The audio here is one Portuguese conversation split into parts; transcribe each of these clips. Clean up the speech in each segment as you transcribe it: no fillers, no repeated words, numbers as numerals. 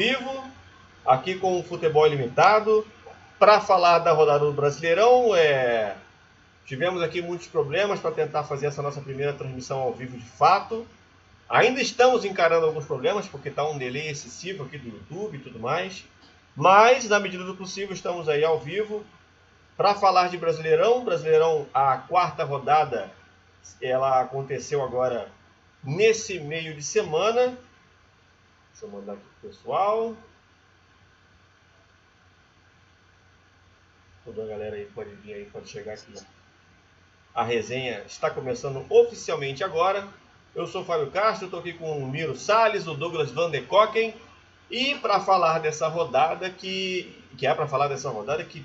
Vivo, aqui com o Futebol Ilimitado, para falar da rodada do Brasileirão. Tivemos aqui muitos problemas para tentar fazer essa nossa primeira transmissão ao vivo de fato. Ainda estamos encarando alguns problemas, porque está um delay excessivo aqui do YouTube e tudo mais. Mas, na medida do possível, estamos aí ao vivo para falar de Brasileirão. Brasileirão, a quarta rodada, ela aconteceu agora nesse meio de semana. Deixa eu mandar aqui pro pessoal. Toda a galera aí pode vir aí, pode chegar aqui. A resenha está começando oficialmente agora. Eu sou o Fábio Castro, estou aqui com o Miro Salles, o Douglas Van de Koken. E para falar dessa rodada que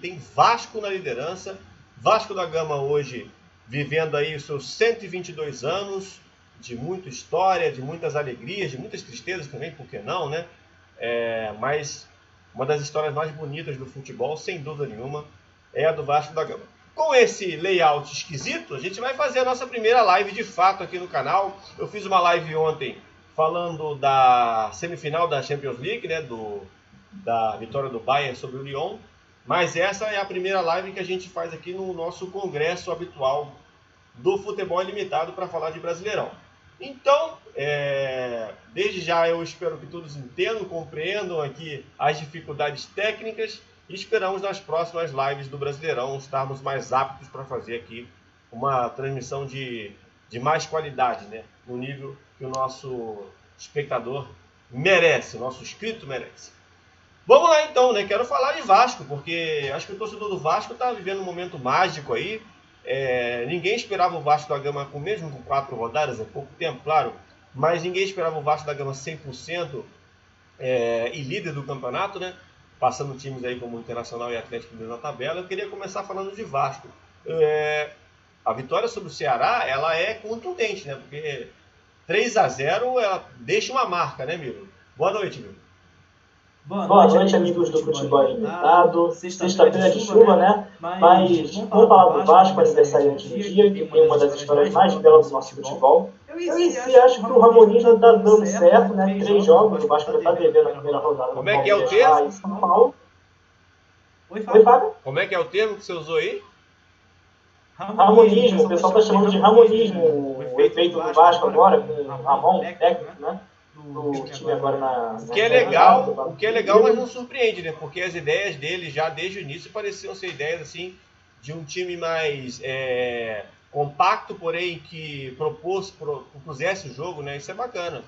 tem Vasco na liderança. Vasco da Gama hoje vivendo aí os seus 122 anos de muita história, de muitas alegrias, de muitas tristezas também, por que não, né? Mas uma das histórias mais bonitas do futebol, sem dúvida nenhuma, é a do Vasco da Gama. Com esse layout esquisito, a gente vai fazer a nossa primeira live de fato aqui no canal. Eu fiz uma live ontem falando da semifinal da Champions League, né, da vitória do Bayern sobre o Lyon. Mas essa é a primeira live que a gente faz aqui no nosso congresso habitual do Futebol Ilimitado para falar de Brasileirão. Então, desde já eu espero que todos entendam, compreendam aqui as dificuldades técnicas e esperamos nas próximas lives do Brasileirão estarmos mais aptos para fazer aqui uma transmissão de mais qualidade, né? No nível que o nosso espectador merece, o nosso inscrito merece. Vamos lá então, né? Quero falar de Vasco, porque acho que o torcedor do Vasco está vivendo um momento mágico aí. Ninguém esperava o Vasco da Gama, mesmo com 4 rodadas, é pouco tempo, claro, mas ninguém esperava o Vasco da Gama 100% e líder do campeonato, né? Passando times aí como Internacional e Atlético Mineiro na tabela. Eu queria começar falando de Vasco. A vitória sobre o Ceará, ela é contundente, né? Porque 3-0, ela deixa uma marca, né, Miro? Boa noite, Miro. Boa noite, amigos do Futebol Ilimitado. Sexta-feira de chuva, né? Mas vamos falar do Vasco, aniversariante do dia, que tem uma das histórias mais belas do nosso futebol. Eu em si acho que o Ramonismo está dando certo, né? 3 jogos, o Vasco está devendo a primeira rodada. Como é que é o termo? São Paulo. Oi, Fábio? Como é que é o termo que você usou aí? Ramonismo, o pessoal está chamando de Ramonismo, o efeito do Vasco agora, com o Ramon, técnico, né? Do time agora o que é legal, mas não surpreende, né? Porque as ideias dele já desde o início pareciam ser ideias assim de um time mais compacto, porém que propusesse o jogo, né? Isso é bacana.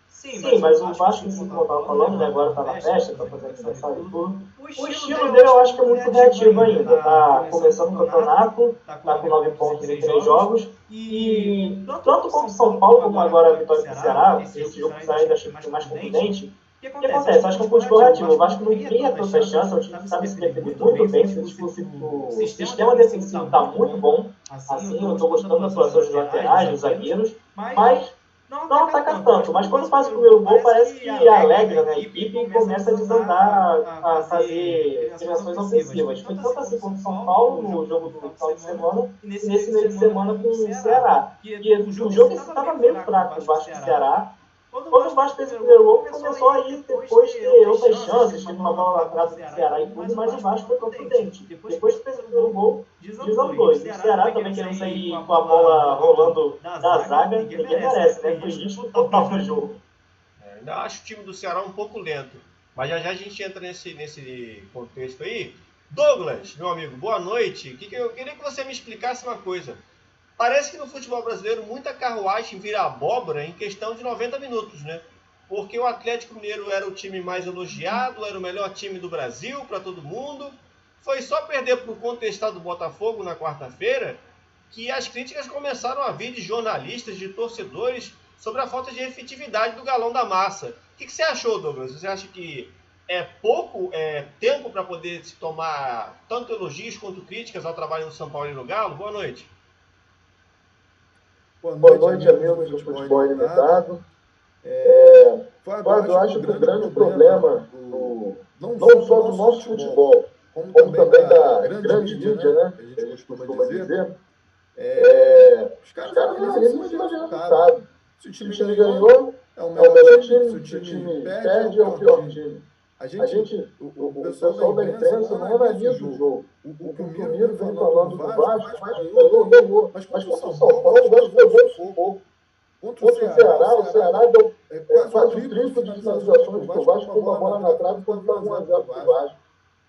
Sim, mas o Vasco, como eu estava falando, né, agora está na festa, está fazendo aniversário e tudo. O estilo dele eu acho que é muito reativo ainda. Está começando o campeonato, está com 9 pontos em 3 jogos. E tanto contra o São Paulo como agora a vitória do Ceará, esse jogo do Ceará ainda achei que foi mais contundente. O que acontece? Acho que é um futebol reativo. O Vasco não cria tanta chance, o time sabe se defender muito bem. O sistema defensivo está muito bom. Assim, eu estou gostando da atuação dos laterais, dos zagueiros. Mas não ataca tanto, mas quando faz o primeiro gol parece que alegra, né, a equipe e começa a desandar, a fazer criações ofensivas. Foi tanto assim contra o São Paulo no jogo do final de semana e nesse meio de semana com o Ceará. E o jogo estava meio fraco, o Vasco do Ceará. Quando o Vasco fez o primeiro gol, começou a ir depois ter outras chances, teve uma bola atrás do Ceará e tudo, mas o Vasco foi contundente. Depois que fez o primeiro gol, desandou. E o Ceará também querendo sair com a bola rolando da zaga, ninguém merece, né? Foi risco total no jogo. Ainda acho o time do Ceará um pouco lento, mas já a gente entra nesse contexto aí. Douglas, meu amigo, boa noite. Eu queria que você me explicasse uma coisa. Parece que no futebol brasileiro muita carruagem vira abóbora em questão de 90 minutos, né? Porque o Atlético Mineiro era o time mais elogiado, era o melhor time do Brasil para todo mundo. Foi só perder para o contestado Botafogo na quarta-feira que as críticas começaram a vir de jornalistas, de torcedores, sobre a falta de efetividade do galão da massa. O que você achou, Douglas? Você acha que é pouco tempo para poder se tomar tanto elogios quanto críticas ao trabalho do São Paulo e no Galo? Boa noite. Boa noite, amigos do Futebol Ilimitado. Fábio, eu acho que o grande problema, não só do nosso futebol, como também da grande mídia, né, que a gente costuma dizer, os caras não querem muito resultado. Se o time ganhou, é o melhor time, se o time perde, é o pior time. O pessoal da imprensa não analisa o jogo. O que o Miro vem falando do Vasco, o Vasco ganhou. Mas contra o São Paulo, o Vasco levou de sufoco. Contra o Ceará deu quase o triplo de finalizações que o Vasco com uma bola na trave quando estava 1-0 para o Vasco.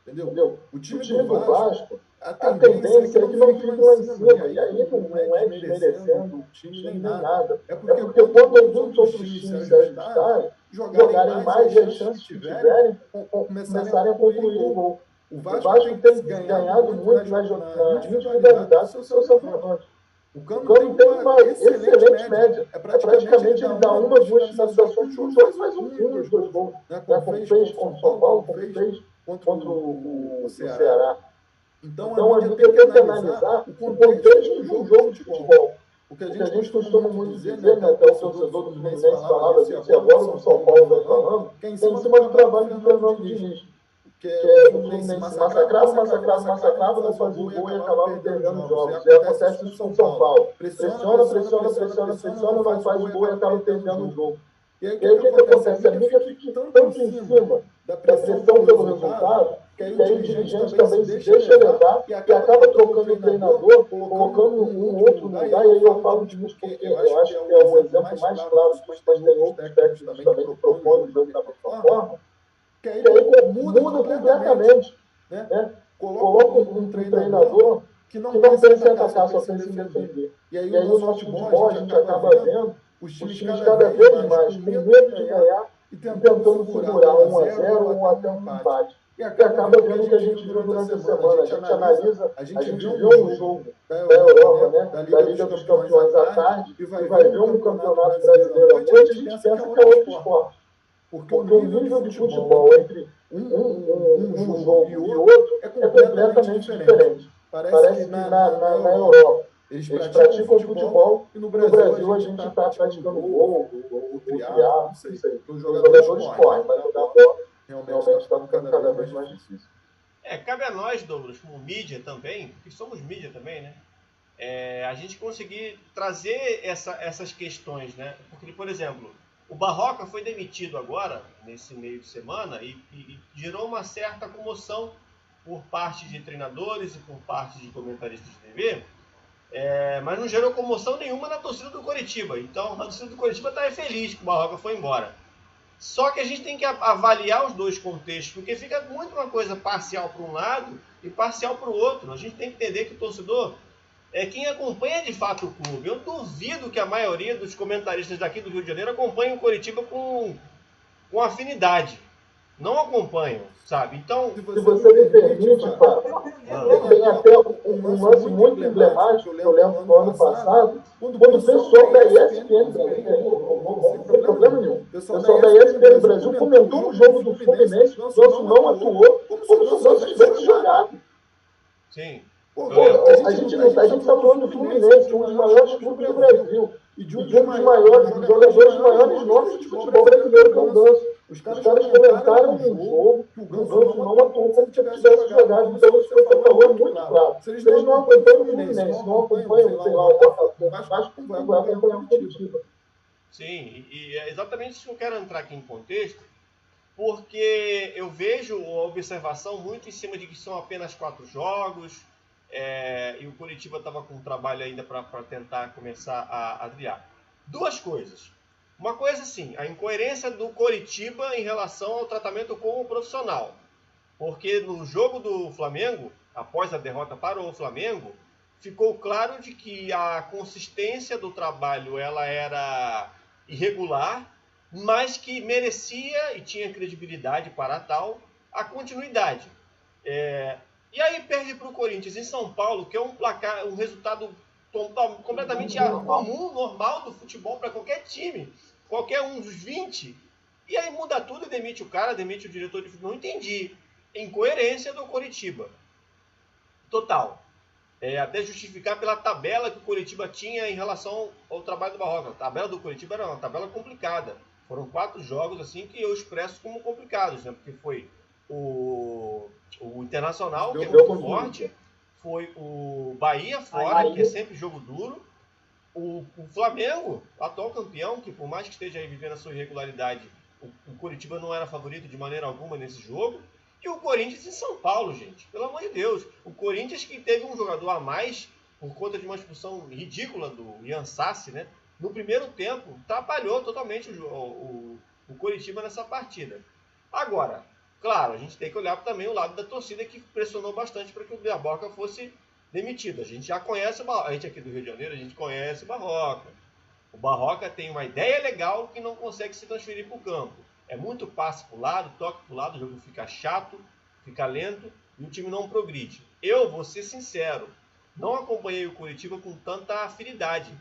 Entendeu? O time do Vasco, a tendência é que não fique lá em cima. E aí não é desmerecendo o time nem nada. É porque quando alguns outros times se ajustarem, jogarem mais e as chances que tiverem, começarem a concluir o gol. O Vasco tem ganhado muito na individualidade do seu centroavante. O Cano tem uma excelente média. É praticamente ele dá uma, duas finalizações por jogo, faz um dos dois gols. Como fez contra o São Paulo, como fez contra o Ceará. Então a gente tem que analisar o contexto de um jogo de futebol. O que a gente costuma muito dizer, né, até o torcedor do Fluminense falava disso, e agora o São Paulo vai falando, que é em cima do trabalho do Fernando Diniz. Que o Fluminense massacrava, não fazia o gol e acabava perdendo os jogos. E acontece isso com o São Paulo. Pressiona, não faz o gol e acaba perdendo o jogo. E aí o que acontece? A mídia fica tanto em cima da pressão pelo resultado, que aí o dirigente também se deixa levar e acaba trocando o treinador, colocando um outro lugar. E aí eu falo de isso porque eu acho que é o exemplo mais claro disso, mas tem outros técnicos também que propõem o jogo da mesma forma, que aí muda completamente. Né? Coloca um treinador que não pensa em atacar, só pensa em defender. E aí o nosso futebol a gente acaba vendo os times cada vez mais com medo de ganhar e tentando segurar 1-0 ou até um empate. E acaba vendo o que a gente viu durante a semana. A gente analisa, a gente viu um jogo da Europa, né, da Liga dos Campeões à tarde, e vai ver um campeonato brasileiro à noite, a gente pensa que é outro esporte. Porque o nível de futebol entre um jogo e outro é completamente diferente. Parece que na Europa eles praticam futebol e no Brasil a gente está praticando gol, ou triar, não sei. Os jogadores correm, mas jogar bola realmente está ficando cada vez mais difícil. Cabe a nós, Douglas, como mídia também, porque somos mídia também, né? A gente conseguir trazer essas questões, né? Porque, por exemplo, o Barroca foi demitido agora, nesse meio de semana, e gerou uma certa comoção por parte de treinadores e por parte de comentaristas de TV, mas não gerou comoção nenhuma na torcida do Coritiba. Então, a torcida do Coritiba está feliz que o Barroca foi embora. Só que a gente tem que avaliar os dois contextos, porque fica muito uma coisa parcial para um lado e parcial para o outro. A gente tem que entender que o torcedor é quem acompanha de fato o clube. Eu duvido que a maioria dos comentaristas daqui do Rio de Janeiro acompanhem o Coritiba com afinidade. Não acompanham, sabe? Então, se você me permite, Fábio, tem até um lance muito emblemático que eu lembro do ano passado, quando o pessoal da ESPN Brasil, não tem problema nenhum, o pessoal da ESPN Brasil comentou o jogo do Fluminense, o Ganso não atuou, como se o Ganso tivesse jogado. Sim. A gente está falando do Fluminense, que é um dos maiores clubes do Brasil, e de um dos jogadores maiores nomes de futebol brasileiro, que é o Ganso. Os caras comentaram no jogo que o Ganso não atuou como se tivesse jogado. Então, isso foi um valor muito claro. Se eles não acompanham o Fluminense, não acompanham, sei lá, o Vasco, vai acompanhar o Coritiba. Sim, e é exatamente isso que eu quero entrar aqui em contexto, porque eu vejo a observação muito em cima de que são apenas 4 jogos, e o Coritiba estava com um trabalho ainda para tentar começar a trilhar. Duas coisas. Uma coisa assim, a incoerência do Coritiba em relação ao tratamento com o profissional. Porque no jogo do Flamengo, após a derrota para o Flamengo, ficou claro de que a consistência do trabalho ela era irregular, mas que merecia e tinha credibilidade para tal a continuidade. E aí perde para o Corinthians em São Paulo, que é um resultado completamente comum, normal do futebol para qualquer time, qualquer um dos 20, e aí muda tudo e demite o cara, demite o diretor de futebol. Não entendi. Incoerência do Coritiba. Total. Até justificar pela tabela que o Coritiba tinha em relação ao trabalho do Barroca. A tabela do Coritiba era uma tabela complicada. Foram 4 jogos assim que eu expresso como complicados, né? Porque foi o Internacional, que é muito forte, foi o Bahia fora, que é sempre jogo duro, o Flamengo, atual campeão, que por mais que esteja aí vivendo a sua irregularidade, o Coritiba não era favorito de maneira alguma nesse jogo. E o Corinthians em São Paulo, gente. Pelo amor de Deus. O Corinthians que teve um jogador a mais por conta de uma expulsão ridícula do Ian Sassi, né? No primeiro tempo, atrapalhou totalmente o Coritiba nessa partida. Agora, claro, a gente tem que olhar também o lado da torcida que pressionou bastante para que o Barroca fosse demitido. A gente já conhece, a gente aqui do Rio de Janeiro, a gente conhece o Barroca. O Barroca tem uma ideia legal que não consegue se transferir para o campo. É muito passe para o lado, toque para o lado, o jogo fica chato, fica lento e o time não progride. Eu vou ser sincero, não acompanhei o Coritiba com tanta afinidade.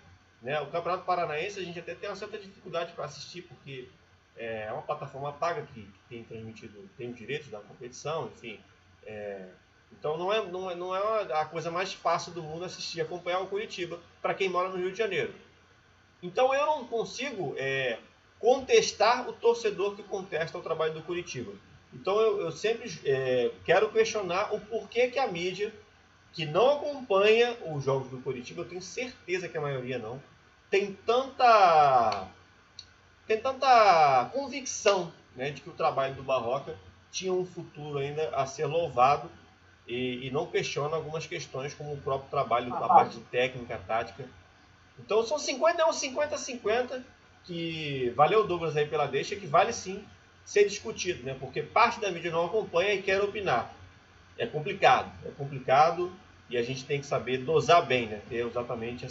Né? O Campeonato Paranaense a gente até tem uma certa dificuldade para assistir, porque é uma plataforma paga que tem transmitido, tem os direitos da competição, enfim. Então não é a coisa mais fácil do mundo assistir, acompanhar o Coritiba para quem mora no Rio de Janeiro. Então eu não consigo contestar o torcedor que contesta o trabalho do Coritiba. Então eu sempre quero questionar o porquê que a mídia, que não acompanha os jogos do Coritiba, eu tenho certeza que a maioria não, tem tanta convicção, né, de que o trabalho do Barroca tinha um futuro ainda a ser louvado e não questiona algumas questões como o próprio trabalho da parte técnica, tática. Então são 50-50, que valeu o Douglas aí pela deixa, que vale sim ser discutido, né? Porque parte da mídia não acompanha e quer opinar. É complicado e a gente tem que saber dosar bem, né? Ter exatamente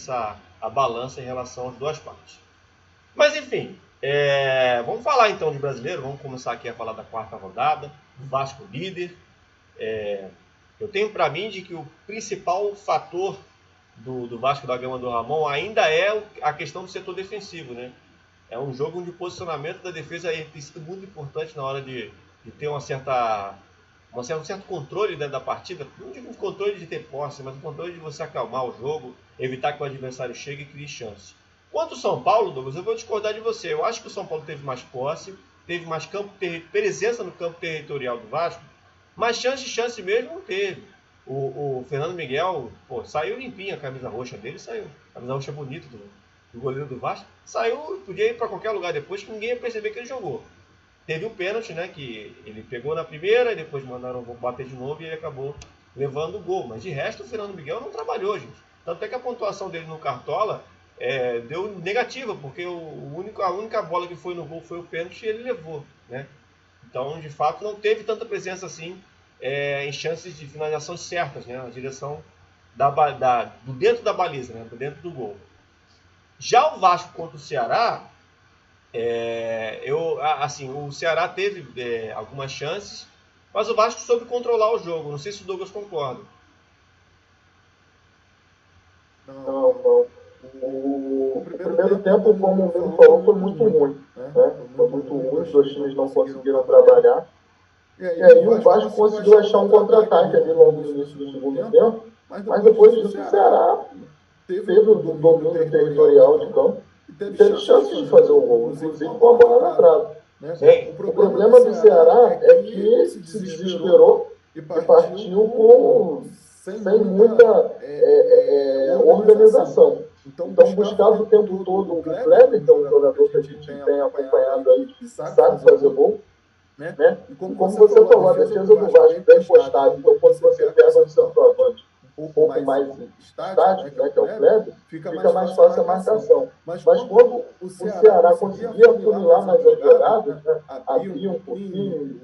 a balança em relação às duas partes. Mas enfim, vamos falar então de brasileiro, vamos começar aqui a falar da quarta rodada, do Vasco líder. Eu tenho para mim de que o principal fator do Vasco da Gama do Ramon ainda é a questão do setor defensivo, né? É um jogo onde o posicionamento da defesa tem sido muito importante na hora de ter um certo controle, né, da partida. Não digo controle de ter posse, mas o controle de você acalmar o jogo, evitar que o adversário chegue e crie chance. Quanto ao São Paulo, Douglas, eu vou discordar de você. Eu acho que o São Paulo teve mais posse, teve mais presença no campo territorial do Vasco, mas chance mesmo não teve. O Fernando Miguel, saiu limpinho, a camisa roxa dele saiu. A camisa roxa bonita do goleiro do Vasco. Saiu, podia ir para qualquer lugar depois que ninguém ia perceber que ele jogou. Teve o pênalti, né, que ele pegou na primeira e depois mandaram bater de novo e ele acabou levando o gol. Mas de resto o Fernando Miguel não trabalhou, gente. Tanto é que a pontuação dele no Cartola deu negativa, porque a única bola que foi no gol foi o pênalti e ele levou, né? Então, de fato, não teve tanta presença assim em chances de finalização certas, né, na direção do dentro da baliza, né, do dentro do gol. Já o Vasco contra o Ceará, o Ceará teve algumas chances, mas o Vasco soube controlar o jogo. Não sei se o Douglas concorda. Não. O primeiro tempo, como o Miro falou, foi muito ruim. Né? Foi muito ruim, os dois times não conseguiram trabalhar. E aí o Vasco conseguiu achar um contra-ataque ali logo no início do segundo tempo, mas depois disso o Ceará teve o domínio territorial de campo e teve chance de fazer o gol, inclusive com a bola na trave. O problema do Ceará é que se desesperou e partiu sem muita organização. Então buscava o tempo todo o Kleber, que é um jogador que a gente tem acompanhado aí, que sabe fazer gol. Né? E como você falou, a defesa do Vasco bem postada. Então, quando você pega um centroavante um pouco mais estático, né, que é o Kleber, fica mais fácil a marcação. Mas quando o Ceará conseguia afunilar mais as jogadas, né, abria um pouquinho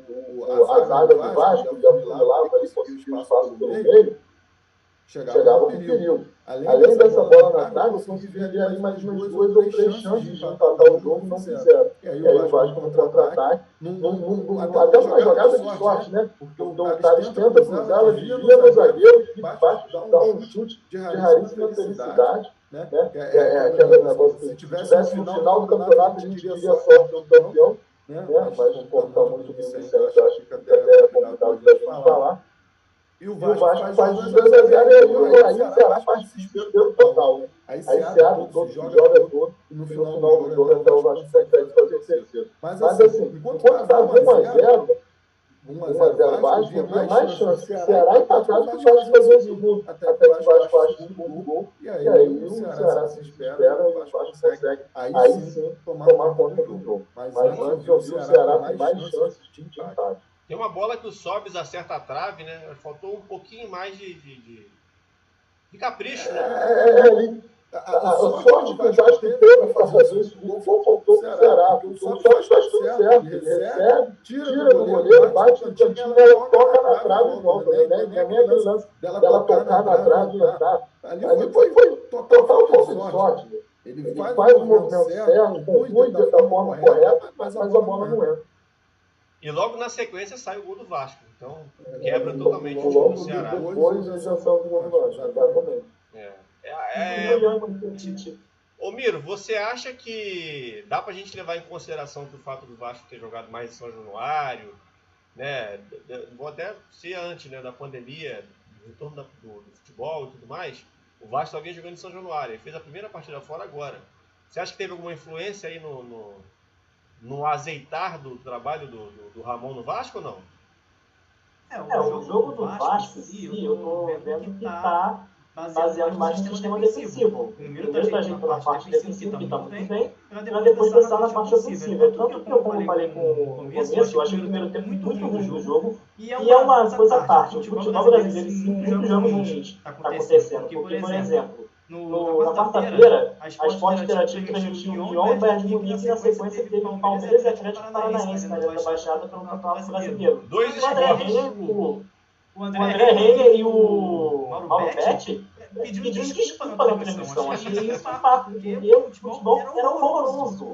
a zaga do Vasco, e afunilava ali, conseguia o espaço pelo meio, chegava com perigo. Além dessa bola na trave, conseguiria ali mais umas 2 ou 3 chances de empatar o jogo, não fizeram. E aí o Vasco no contra-ataque, até uma jogada de sorte, né? Porque o Thales tenta cruzar, ela desvia no zagueiro e Vasco dá um chute de raríssima felicidade. Né? Aquele negócio que se tivesse no final do campeonato a gente queria a sorte do campeão, né? Mas como está muito bem Vicente, acho que até é complicado da gente falar. E o Vasco faz os 2-0 e aí o Ceará faz desespero total. Né? Aí Ceará todo joga todo e no final do jogo até o Vasco consegue fazer o terceiro. Mas assim, enquanto estava 1-0, 1x0 Vasco, eu via mais chance do Ceará empatar do que o Vasco fazer o segundo. Até que o Vasco acha o segundo gol. E aí o Ceará se desespera e o Vasco consegue, aí sim, tomar conta do jogo. Mas antes eu vi o Ceará com mais chances de empate. Tem uma bola que o Sobis acerta a trave, né? Faltou um pouquinho mais de capricho, né? A sorte que o Vasco teve para fazer esse gol faltou pro Ceará. O Sobis faz tudo certo. Ele recebe, tira do goleiro, bate no cantinho, ela toca na trave e volta. Não é nem aquele lance dela tocar na trave e entrar. Ali foi total sorte. Ele faz o movimento certo, conclui da forma correta, mas a bola não entra. E logo na sequência sai o gol do Vasco. Então quebra totalmente o time do Ceará. Depois a injeção do gol do Vasco, exatamente. Ô Miro, você acha que dá pra gente levar em consideração que o fato do Vasco ter jogado mais em São Januário, né? Vou até ser antes, né, da pandemia, do retorno do futebol e tudo mais, o Vasco só vinha jogando em São Januário, ele fez a primeira partida fora agora. Você acha que teve alguma influência aí no azeitar do trabalho do Ramon no Vasco ou não? O jogo do Vasco, sim, eu tô vendo que tá baseado mais no sistema defensivo. Primeiro tá ajeitando a parte defensiva, que tá muito bem, para depois pensar na parte ofensiva. Tanto que, como eu falei no começo, eu acho que o primeiro tempo muito ruim do jogo, e é uma coisa à parte. O futebol brasileiro, sim, muitos jogos ruins tá acontecendo. Porque, por exemplo, na quarta-feira, a Sport Interativo transmitiu o Lyon e Bayern de Munique, e na sequência teve o Palmeiras e Atlético Paranaense na Ilha da Baixada pelo Campeonato Brasileiro. Dois o André Renner e o Mauro Betti pediram desculpa na transmissão. Achei isso um papo, porque o futebol era horroroso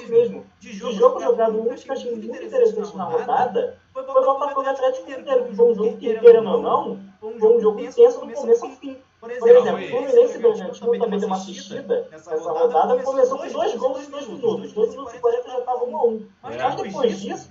mesmo. De jogo jogado muito, que eu achei muito interessante na rodada, foi Botafogo e Atlético Mineiro, que foi um jogo que, querendo ou não, foi um jogo intenso do começo ao fim. Por exemplo, o Fluminense e Bragantino também deu uma assistida nessa rodada, começou com 2 gols em 2 minutos. 2 minutos e 40 já estava 1-1. Mas depois disso,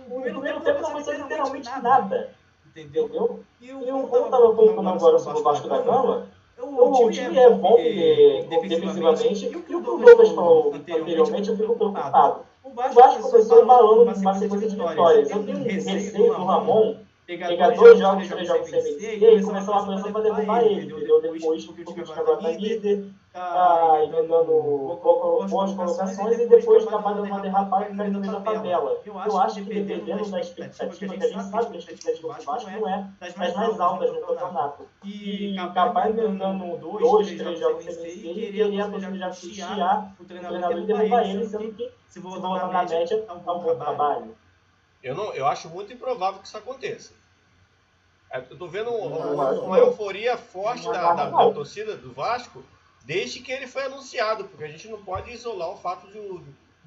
o primeiro tempo não aconteceu literalmente nada. Entendeu? E como eu estava contando agora sobre o Vasco da Gama, o time é bom defensivamente, e o que o Douglas falou anteriormente, eu fico preocupado. O Vasco começou embalando uma sequência de vitórias. Eu tenho receio do Ramon pegar 2 jogos, 3 jogos sem vencer e começar uma pressão para derrubar ele, entendeu? Depois, porque o time agora está líder, tá emendando boas colocações e depois acabar dando uma derrapada e ficar no meio da tabela. Eu acho que, dependendo da expectativa, que a gente sabe que a expectativa do Vasco não é das mais altas no campeonato. E acabar emendando 2, 3 jogos sem vencer e querer a possibilidade de chiar o treinador e derrubar ele, sendo que, se voltar na média, é um bom trabalho. Eu acho muito improvável que isso aconteça. Eu tô vendo uma euforia forte da torcida do Vasco desde que ele foi anunciado, porque a gente não pode isolar o fato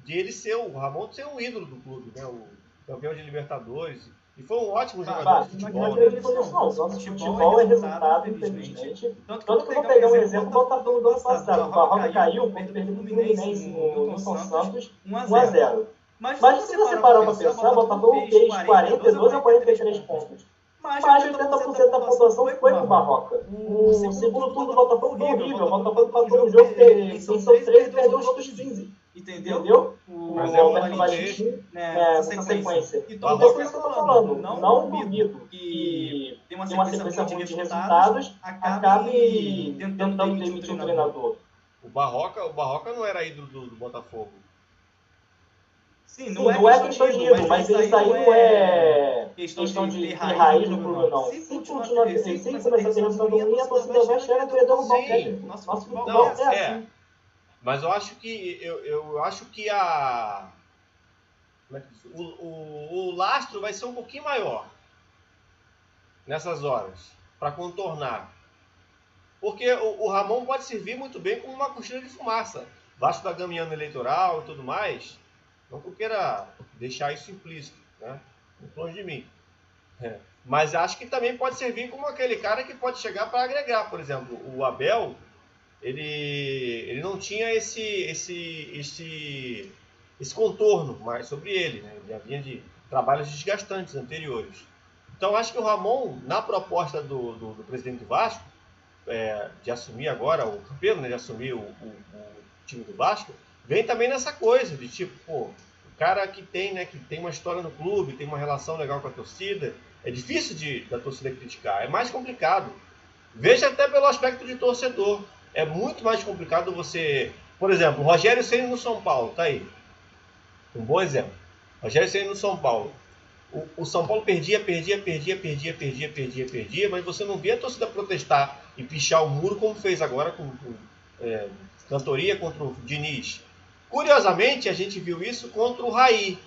de ele ser o Ramon ser um ídolo do clube, né? O campeão de Libertadores. E foi um ótimo jogador de futebol. Nosso futebol é resultado, infelizmente. Tanto que eu vou pegar um exemplo do Botafogo do ano passado. O Barroca caiu quando perdeu o Fluminense no São Santos 1-0. Mas se você parar para pensar, o Botafogo fez 42 a 43 pontos. Mais de 80% da pontuação foi pro Barroca. O segundo turno do Botafogo foi horrível. O Botafogo passou no jogo, venceu 13 e perdeu os outros 15. Entendeu? Mas é Alberto Valentim nessa sequência. Então, é isso que eu tô falando. Não duvido que tem uma sequência ruim de resultados, acabe tentando demitir o treinador. O Barroca não era ídolo do Botafogo. Sim, não é questão de ídolo, mas isso aí não é questão de ter raiz no clube, não. Se continuar assim, se começar a ter resultado ruim, a torcida vai chegar e vai derrubar o técnico. Nosso futebol é assim. Mas eu acho que o lastro vai ser um pouquinho maior nessas horas para contornar, porque o Ramon pode servir muito bem como uma cortina de fumaça. Vasco da Gama em ano eleitoral e tudo mais, não que eu queira deixar isso implícito, né? Longe de mim. Mas acho que também pode servir como aquele cara que pode chegar para agregar. Por exemplo, o Abel, ele não tinha esse contorno mais sobre ele, né? Ele já vinha de trabalhos desgastantes anteriores. Então acho que o Ramon, na proposta do presidente do Vasco, de assumir agora o campeão, né? De assumir o time do Vasco, vem também nessa coisa de tipo, pô, cara que tem, né, que tem uma história no clube, tem uma relação legal com a torcida, é difícil da torcida criticar, é mais complicado. Veja até pelo aspecto de torcedor. É muito mais complicado você... Por exemplo, o Rogério Ceni no São Paulo, tá aí. Um bom exemplo. Rogério Ceni no São Paulo. O São Paulo perdia, mas você não vê a torcida protestar e pichar o muro como fez agora com cantoria contra o Diniz. Curiosamente, a gente viu isso contra o Raí.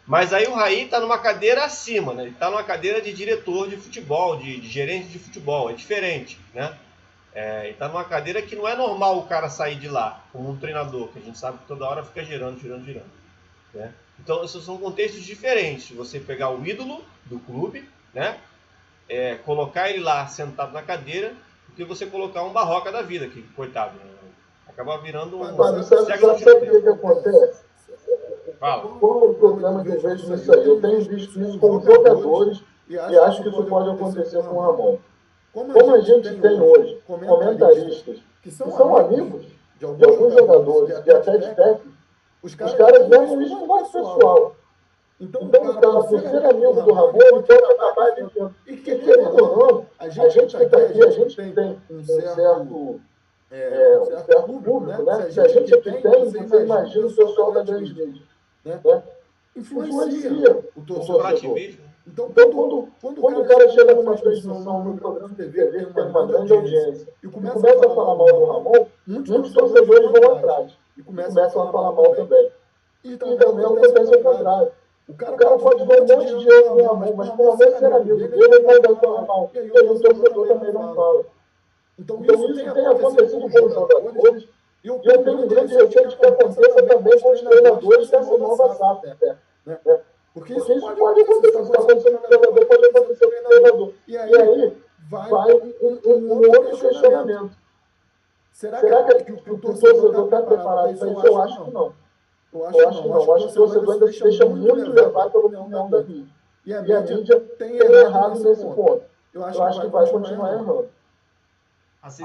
Mas aí o Raí está numa cadeira acima, né? Ele está numa cadeira de diretor de futebol, de gerente de futebol. É diferente, né? Ele está numa cadeira que não é normal o cara sair de lá, como um treinador, que a gente sabe que toda hora fica girando. Né? Então, esses são contextos diferentes. Você pegar o ídolo do clube, né? Colocar ele lá sentado na cadeira, do que você colocar um Barroca da vida, que, coitado, né? Acaba virando um... Sabe o que acontece? Fala. Qual é o problema que eu vejo nisso aí? Eu tenho visto isso com jogadores e acho que isso pode acontecer com o Ramon. Como a gente tem hoje comentaristas que são amigos de alguns jogadores e até de técnicos, os caras levam isso muito pessoal. Então, o cara, por ser amigo do Ramon, ele pode acabar dizendo. E querendo ou não, a gente que está aqui, a gente tem um certo público, né? Se a gente aqui tem, você imagina o pessoal da grande mídia. Né? Influencia o torcedor. Então, quando o cara chega numa transmissão, num programa de TV, que tem uma grande audiência, e começa a falar mal do Ramon, muitos torcedores vão atrás e começam a falar mal também. E também acontece ao contrário. O cara pode dar um monte de dinheiro no Ramon, mas por menos ser amigo dele, ele vai dar falar mal. E aí o torcedor também não fala. Então isso tem acontecido com os jogadores. E eu tenho um grande receio de que aconteça também com os treinadores dessa nova safra. Porque isso pode acontecer. Se acontecer com o treinador, pode acontecer com o treinador. E aí vai um outro questionamento. Será que o torcedor está preparado para isso? Eu acho que não. Eu acho que não. Eu acho que o torcedor ainda se deixa muito levar pela opinião da mídia. E a mídia tem errado nesse ponto. Eu acho que vai continuar errando.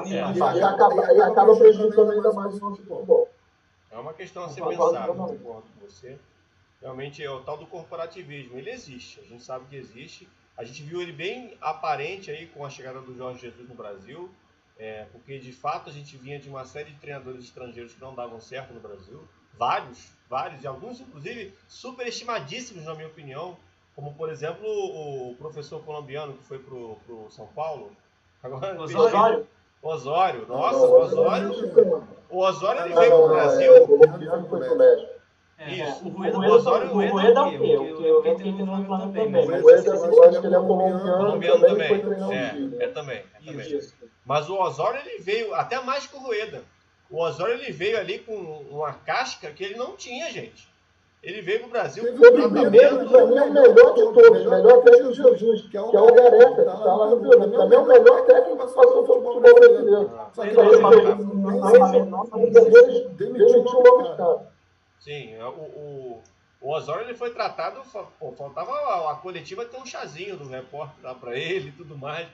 E acaba prejudicando ainda mais o nosso futebol. É uma questão a ser pensada, eu concordo com você. Realmente é o tal do corporativismo. Ele existe, a gente sabe que existe. A gente viu ele bem aparente aí com a chegada do Jorge Jesus no Brasil, porque de fato a gente vinha de uma série de treinadores estrangeiros que não davam certo no Brasil. Vários, e alguns inclusive superestimadíssimos na minha opinião, como por exemplo o professor colombiano que foi pro São Paulo. Agora, Osório, nossa, o Osório ele veio pro Brasil. Isso, o Osório é o quê? O que tem no Flamengo também. Eu acho que ele é colombiano também. Também. Mas o Osório ele veio até mais que o Rueda. O Osório ele veio ali com uma casca que ele não tinha, gente. Ele veio pro Brasil com o tratamento. Para mim é o melhor de todos, o melhor técnico de Jesus, que é o Gareca, que está lá no Brasil. Para mim é o melhor técnico que passou pelo futebol brasileiro. Demitiu logo de cara. Sim, o Osório ele foi tratado, faltava a coletiva ter um chazinho do repórter lá para ele e tudo mais.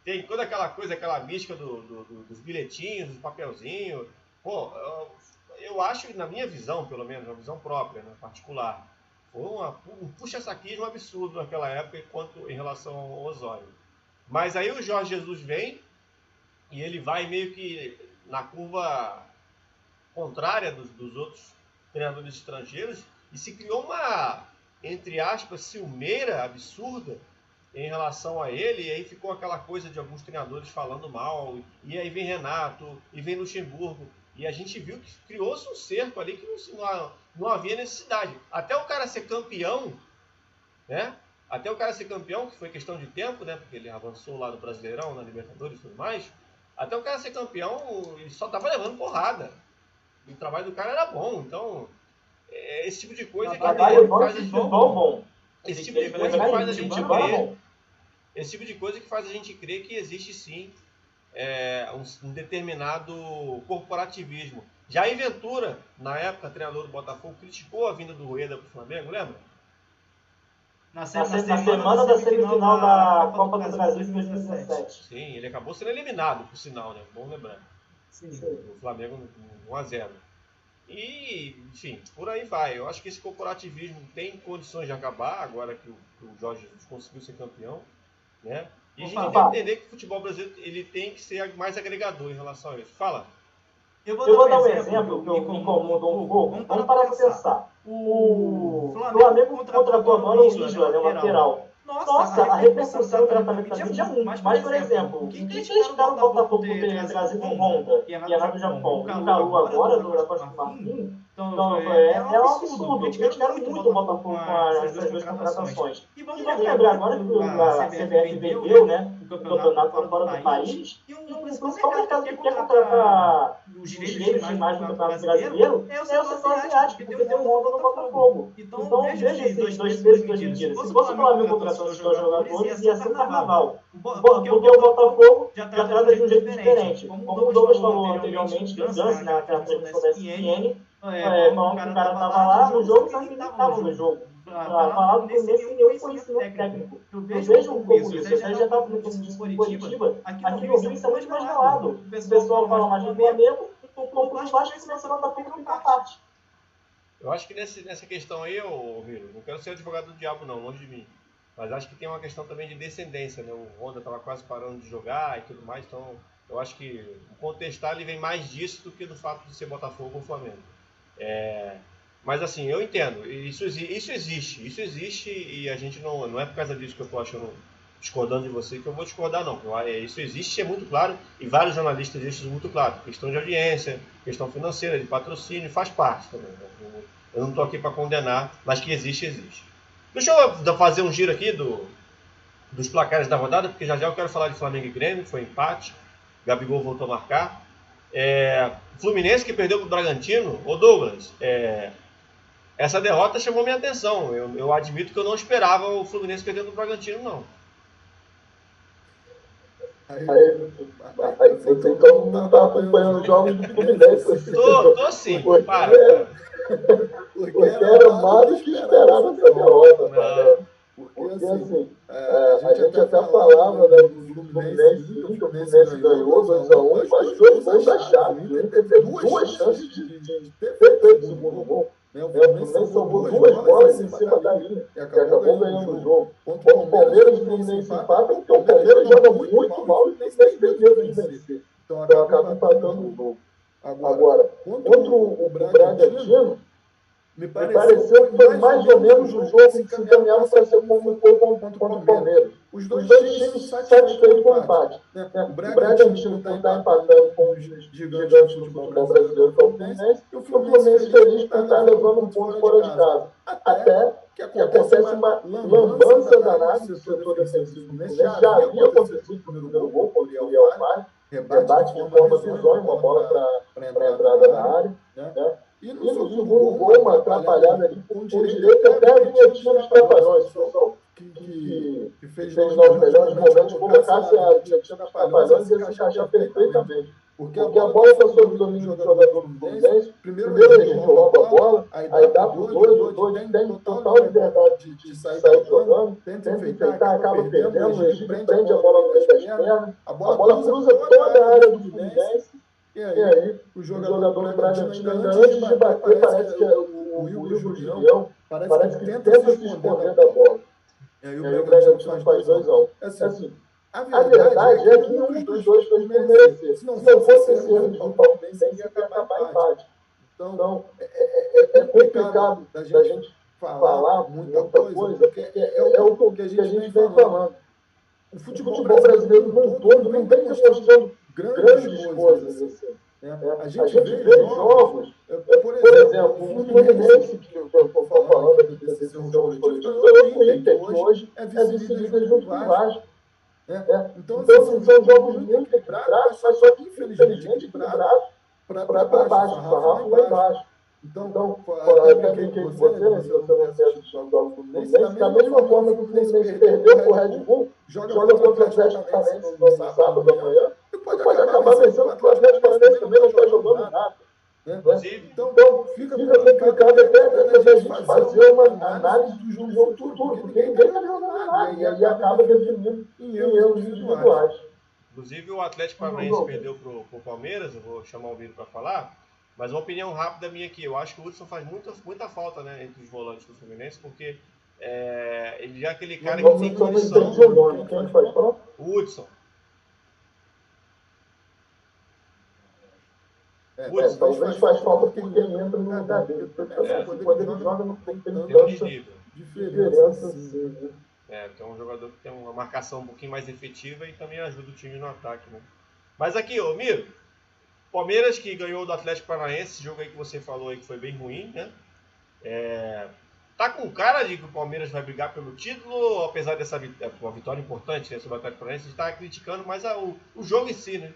Tem toda aquela coisa, aquela mística dos bilhetinhos, dos papelzinhos. Pô, eu acho, na minha visão, pelo menos, uma visão própria, né, particular, foi um puxa-saquismo absurdo naquela época em relação ao Osório. Mas aí o Jorge Jesus vem e ele vai meio que na curva contrária dos outros treinadores estrangeiros e se criou uma, entre aspas, ciumeira absurda em relação a ele, e aí ficou aquela coisa de alguns treinadores falando mal, e aí vem Renato, e vem Luxemburgo, e a gente viu que criou-se um cerco ali que não havia necessidade. Até o cara ser campeão, né? Até o cara ser campeão, que foi questão de tempo, né? Porque ele avançou lá no Brasileirão, na Libertadores e tudo mais, até o cara ser campeão, ele só estava levando porrada. E o trabalho do cara era bom, então esse tipo de coisa que faz a gente crer. Esse tipo de coisa que faz a gente crer. Esse tipo de coisa que faz a gente crer que existe sim um determinado corporativismo. Jair Ventura, na época, treinador do Botafogo, criticou a vinda do Rueda para o Flamengo, lembra? Na semana da semifinal da Copa do Brasil de 2017. Sim, ele acabou sendo eliminado, por sinal, né? Bom lembrar. Sim. O Flamengo 1-0. E, enfim, por aí vai. Eu acho que esse corporativismo tem condições de acabar, agora que o Jorge Jesus conseguiu ser campeão, né? E a gente tem que entender que o futebol brasileiro ele tem que ser mais agregador em relação a isso. Fala. Eu vou dar um exemplo que me incomoda um pouco. Vamos parar para pensar. O Flamengo contratou agora o Isla, né, lateral. Nossa, a repercussão do tratamento da mídia é muito. Mas, por exemplo, o que eles tiraram o Botafogo por ter trazido um Honda, que é lá do Japão, o Calu agora, do Costa do Marfim? Então, é um absurdo. Criticaram muito o Botafogo com essas duas contratações. E vamos lembrar agora que a CBF vendeu, né, o campeonato para fora do país. E o principal mercado que quer contratar os direitos de imagem do campeonato brasileiro é o setor asiático, porque tem um Honda no Botafogo. Então, veja esses dois pesos e duas medidas. Se fosse o Flamengo contratar os dois jogadores, ia ser um carnaval. Porque o Botafogo já trata de um jeito diferente. Como o Douglas falou anteriormente, o Gans, naquela transmissão da ESPN, falando que o cara estava lá no jogo, só que ele estava no jogo. Falava que nesse nenhum conhecimento técnico. Eu vejo um pouco isso. Eu já estava no Curitiba. Aqui no Rio isso é muito mais falado. O pessoal fala mais do Flamengo, um pouco do Vasco, que nessa nota fica muito à parte. Eu acho que nessa questão aí, Riro, não quero ser advogado do diabo não, longe de mim. Mas acho que tem uma questão também de descendência, né? O Honda estava quase parando de jogar e tudo mais, então eu acho que o contestar ele vem mais disso do que do fato de ser Botafogo ou Flamengo. Mas assim, eu entendo, isso existe e a gente não é por causa disso que eu estou achando, discordando de você, que eu vou discordar não. Isso existe, é muito claro, e vários jornalistas deixam muito claro. Questão de audiência, questão financeira, de patrocínio, faz parte também. Eu não estou aqui para condenar, mas que existe. Deixa eu fazer um giro aqui dos placares da rodada, porque já eu quero falar de Flamengo e Grêmio, foi empate, Gabigol voltou a marcar. Fluminense que perdeu para o Bragantino, ô Douglas, essa derrota chamou minha atenção. Eu admito que eu não esperava o Fluminense perdendo para o Bragantino, não. Então não está acompanhando os jogos do Fluminense. Tô sim, para. Porque era mais do que esperava essa derrota, cara. Porque assim, a gente até falava, né, do Fluminense, que o Fluminense ganhou 2-1, mas dois gols da chave. Ele teve duas chances de ter feito o segundo gol. O Fluminense salvou duas bolas em cima da linha e acabou ganhando o jogo. Contra o Palmeiras, o Fluminense empata, porque o Palmeiras joga muito mal e nem tem medo de vencer. Então acaba empatando o jogo. Agora, contra o Bragantino, me pareceu que foi mais ou menos o jogo que se encaminhava para ser como foi contra o Palmeiras. Os dois times satisfeitos com o empate. O Bragantino está empatando com os gigantes do futebol brasileiro, que é o Fluminense, e o Fluminense feliz por estar levando um ponto fora de casa. Até que acontece uma lambança danada do setor defensivo do Fluminense. Já havia acontecido no primeiro gol, contra o Real Madrid. Rebate de forma bizonha, uma bola para a entrada da área, né? E no segundo gol, uma atrapalhada ali com o direito, até a vinhetinha dos trapalhões. O pessoal que fez lá os melhores momentos colocasse a vinhetinha dos trapalhões e ia se encaixar perfeitamente. Porque a bola passou do domínio do jogador do Fluminense, primeiro ele rouba a bola, aí dá pro dois, o dois tem total liberdade de sair jogando, tenta enfeitar, acaba perdendo, o Egito prende a bola no meio das pernas, a bola cruza toda a área do Fluminense, e aí o jogador do Bragantino, ainda antes de bater, parece que o Igor Julião, parece que tenta se esconder da bola. E aí o Bragantino faz 2-1. Assim, a verdade é que nenhum dos dois fez por merecer. Se não fosse esse erro de Fluminense, ia acabar empate. Então, é complicado da gente falar muita coisa, porque é o que a gente vem falando. O futebol brasileiro no todo não vem demonstrando grandes coisas. Assim. A gente vê jogos, por exemplo, o Fluminense, que eu estou falando aqui desse jogo de hoje, que hoje é vice-líder junto com o Vasco. Então assim, são jogos muito equilibrados, mas só que infelizmente equilibrados para baixo, o sarrafo lá embaixo. Então, até brinquei com você, né, se você não perde os jogos do Fluminense, da mesma forma que o Fluminense perdeu para o Red Bull, joga contra o Atlético Paranaense no sábado da manhã, e pode acabar vencendo o Atlético Paranaense também, não está jogando nada. Então, fica complicado até a gente fazer uma análise do jogo futuro, porque ninguém está jogando nada, e aí acaba definindo em erros individuais. Inclusive, o Atlético Paranaense perdeu para o Palmeiras, eu vou chamar o Viro para falar. Mas uma opinião rápida minha aqui, eu acho que o Hudson faz muita falta, né, entre os volantes do Fluminense, porque ele já é aquele cara que tem condição. Quem foi? O Hudson. Talvez faz falta porque quem entra no lugar dele. Quando ele joga, não tem tanta diferença assim, né? Então é um jogador que tem uma marcação um pouquinho mais efetiva e também ajuda o time no ataque, né? Mas aqui, ô Miro, Palmeiras que ganhou do Atlético Paranaense, esse jogo aí que você falou aí que foi bem ruim, né? Tá com cara de que o Palmeiras vai brigar pelo título, apesar dessa uma vitória importante, né, sobre o Atlético Paranaense, a gente tá criticando mais o jogo em si, né?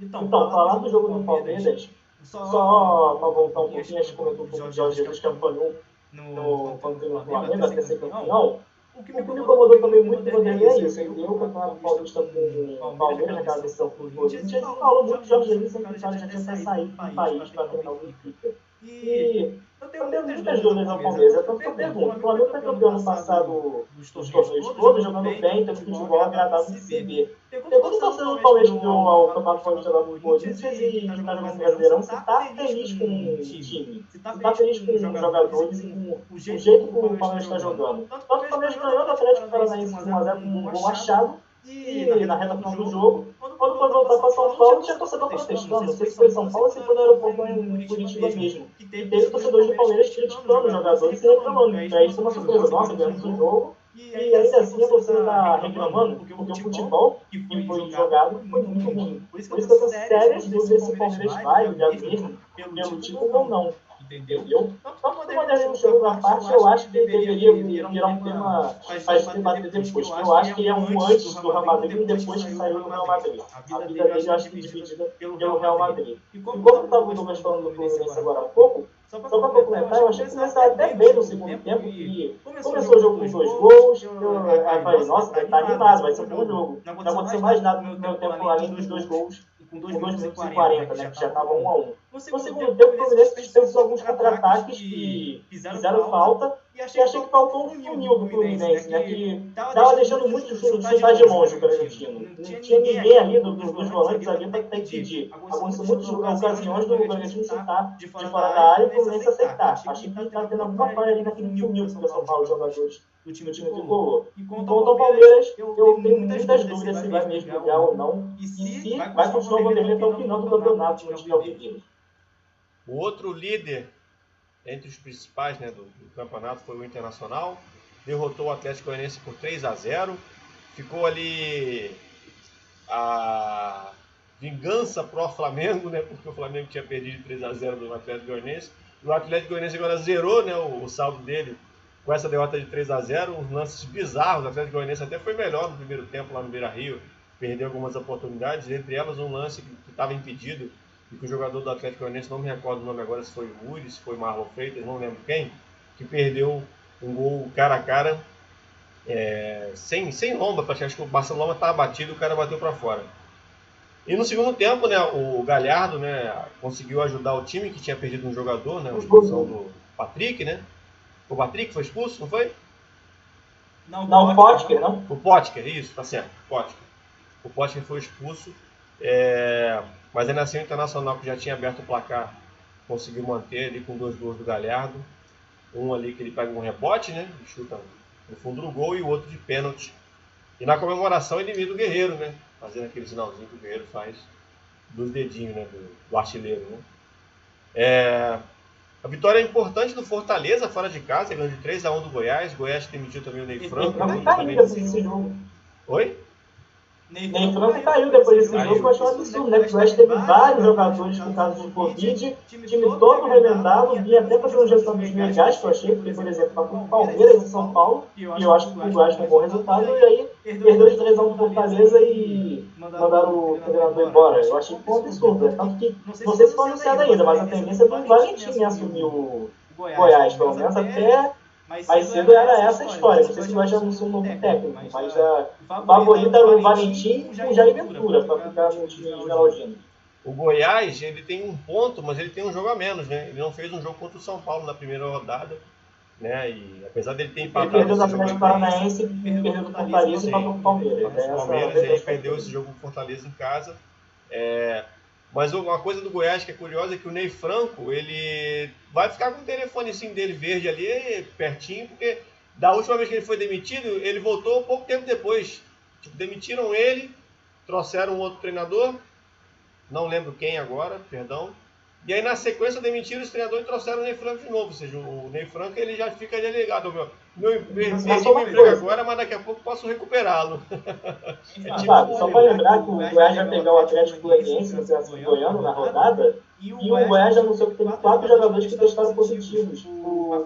Então, falar do jogo do Palmeiras, só para voltar um pouquinho, a gente comentou um pouco de Jorge Jesus, que apanhou no Flamengo, até ser campeão. O que me incomodou também muito no Vanderlei é isso. Ele deu o Campeonato Paulista com o Palmeiras naquela decisão com o Corinthians. Ele falou muito de Jorge Jesus, sendo que o cara já tinha saído do país para treinar o Benfica. E eu tenho muitas dúvidas no Palmeiras. Eu pergunto, o Flamengo foi campeão ano passado dos torneios todos, jogando bem, tendo futebol agradável de se ver. Quando o torcedor do Palmeiras deu ao Campeonato Paulista lá do Corinthians e está jogando Brasileirão, você está feliz com o time, você está feliz com os jogadores e com o jeito que o Palmeiras está jogando. Tanto que o Palmeiras ganhou do Atlético Paranaense 1x0 com um gol achado, e na reta final do jogo, quando foi voltar para São Paulo, tinha torcedor protestando. Não sei se foi em São Paulo ou se foi no aeroporto em Curitiba mesmo. E teve torcedores do Palmeiras criticando os jogadores e reclamando. E aí foi uma surpresa. Nossa, ganhamos o jogo. E ainda assim a torcida está reclamando, porque o futebol que foi jogado foi muito ruim. Por isso que eu tenho sérias dúvidas se o Palmeiras vai brigar mesmo pelo título ou não. Entendeu? Tanto que o Vanderlei chegou na parte, eu acho que ele deveria virar um tema para se debater depois. Eu acho que ele é um antes do Real Madrid e depois que saiu do Real Madrid. A vida dele eu acho que dividida pelo Real Madrid. E como estava o Douglas falando do Fluminense agora há pouco, só para complementar, eu achei que começou até bem no segundo tempo, que começou o jogo com 2 gols, eu falei, nossa, vai estar animado, vai ser um bom jogo. Não aconteceu mais nada no meu tempo além dos 2 gols, com 2 minutos e 40, né, que já estava 1x1. No segundo tempo, o Fluminense dispensou alguns contra-ataques que fizeram falta, e achei que faltou um funil do Fluminense, né, que estava deixando muito chutar de longe o Bragantino. Não tinha ninguém ali dos volantes ali para impedir. Aconteceu muitas ocasiões do Bragantino chutar de fora da área e o Fluminense aceitar. Achei que estava tendo alguma falha ali naquele funil que o São Paulo, os jogadores do time tricolor. E quanto ao Palmeiras, eu tenho muitas dúvidas se vai mesmo jogar ou não, e se vai continuar o Vanderlei até o final do campeonato, no time alvinegro. O outro líder entre os principais, né, do campeonato foi o Internacional, derrotou o Atlético Goianiense por 3-0, ficou ali a vingança pro Flamengo, né, porque o Flamengo tinha perdido 3-0 do Atlético Goianiense, e o Atlético Goianiense agora zerou, né, o saldo dele com essa derrota de 3-0, uns lances bizarros. O Atlético Goianiense até foi melhor no primeiro tempo lá no Beira-Rio, perdeu algumas oportunidades, entre elas um lance que estava impedido, e que o jogador do Atlético Goianiense, não me recordo o nome agora, se foi o Uri, se foi o Marlon Freitas, não lembro quem, que perdeu um gol cara a cara, sem lomba, acho que o Barcelona estava batido, o cara bateu para fora. E no segundo tempo, né, o Galhardo, né, conseguiu ajudar o time que tinha perdido um jogador, né, a expulsão do Patrick, né? O Patrick foi expulso, não foi? Não, o Potker, não? O Potker, isso, tá certo, o Potker foi expulso. Mas ainda assim o Internacional, que já tinha aberto o placar, conseguiu manter ali com 2 gols do Galhardo. Um ali que ele pega um rebote, né? E chuta no fundo do gol, e o outro de pênalti. E na comemoração ele imita o Guerreiro, né? Fazendo aquele sinalzinho que o Guerreiro faz dos dedinhos, né? Do artilheiro, né? A vitória é importante do Fortaleza, fora de casa, ganhando de 3-1 do Goiás. Goiás demitiu também o Ney Franco. Oi? Ney Franco caiu depois desse jogo, eu achei um absurdo, né? O Goiás teve vários jogadores com casos de Covid, time todo remendado, vinha até fazendo gestão dos legais, que eu achei, porque, por exemplo, tá com o Palmeiras e São Paulo, e eu acho que o Goiás foi um bom resultado, e aí perdeu de 3-1 do Fortaleza e mandaram o treinador embora. Eu achei que foi um absurdo, né? Tanto que, não sei se foi anunciado ainda, mas a tendência do Valentim em assumir o Goiás, pelo menos até mais cedo era essa a história. Não sei se o Goiás já anunciou um novo técnico, mas o favorito era o Valentim com o Jair Ventura, para ficar no time de Melandino. O Goiás, ele tem um ponto, mas ele tem um jogo a menos, né? Ele não fez um jogo contra o São Paulo na primeira rodada, né? E apesar dele ter empatado... Ele perdeu o Atlético Paranaense, perdeu o Fortaleza e empatou com o Palmeiras. O Palmeiras, ele perdeu esse jogo com o Fortaleza em casa. Mas uma coisa do Goiás que é curiosa é que o Ney Franco, ele vai ficar com o telefonezinho dele verde ali, pertinho, porque da última vez que ele foi demitido, ele voltou pouco tempo depois. Tipo, demitiram ele, trouxeram um outro treinador, não lembro quem agora, perdão. E aí, na sequência, demitiram esse treinador e trouxeram o Ney Franco de novo. Ou seja, o Ney Franco ele já fica delegado. Perdi meu emprego agora, mas daqui a pouco posso recuperá-lo. Só para lembrar que o Goiás vai pegar o Atlético Goianiense no Ceará Goiano na rodada. E o Goiás anunciou que teve 4 jogadores que testaram positivos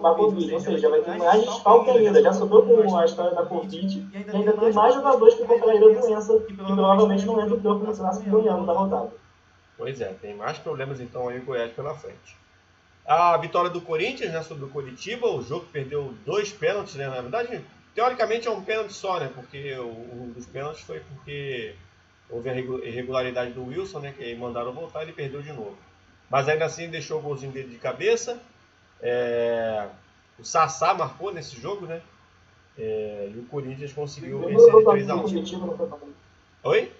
para a Covid. Ou seja, vai ter mais desfalque ainda. Já sobrou com a história da Covid. E ainda tem mais jogadores que contraíram a doença que provavelmente não entra em campo no Ceará Goiano na rodada. Pois é, tem mais problemas então aí o Goiás pela frente. A vitória do Corinthians, né, sobre o Coritiba, o jogo perdeu 2 pênaltis, né? Na verdade, teoricamente é um pênalti só, né? Porque um dos pênaltis foi porque houve a irregularidade do Wilson, né? Que aí mandaram voltar e ele perdeu de novo. Mas ainda assim deixou o golzinho dele de cabeça. O Sassá marcou nesse jogo, né? E o Corinthians conseguiu vencer de 3-1. Oi?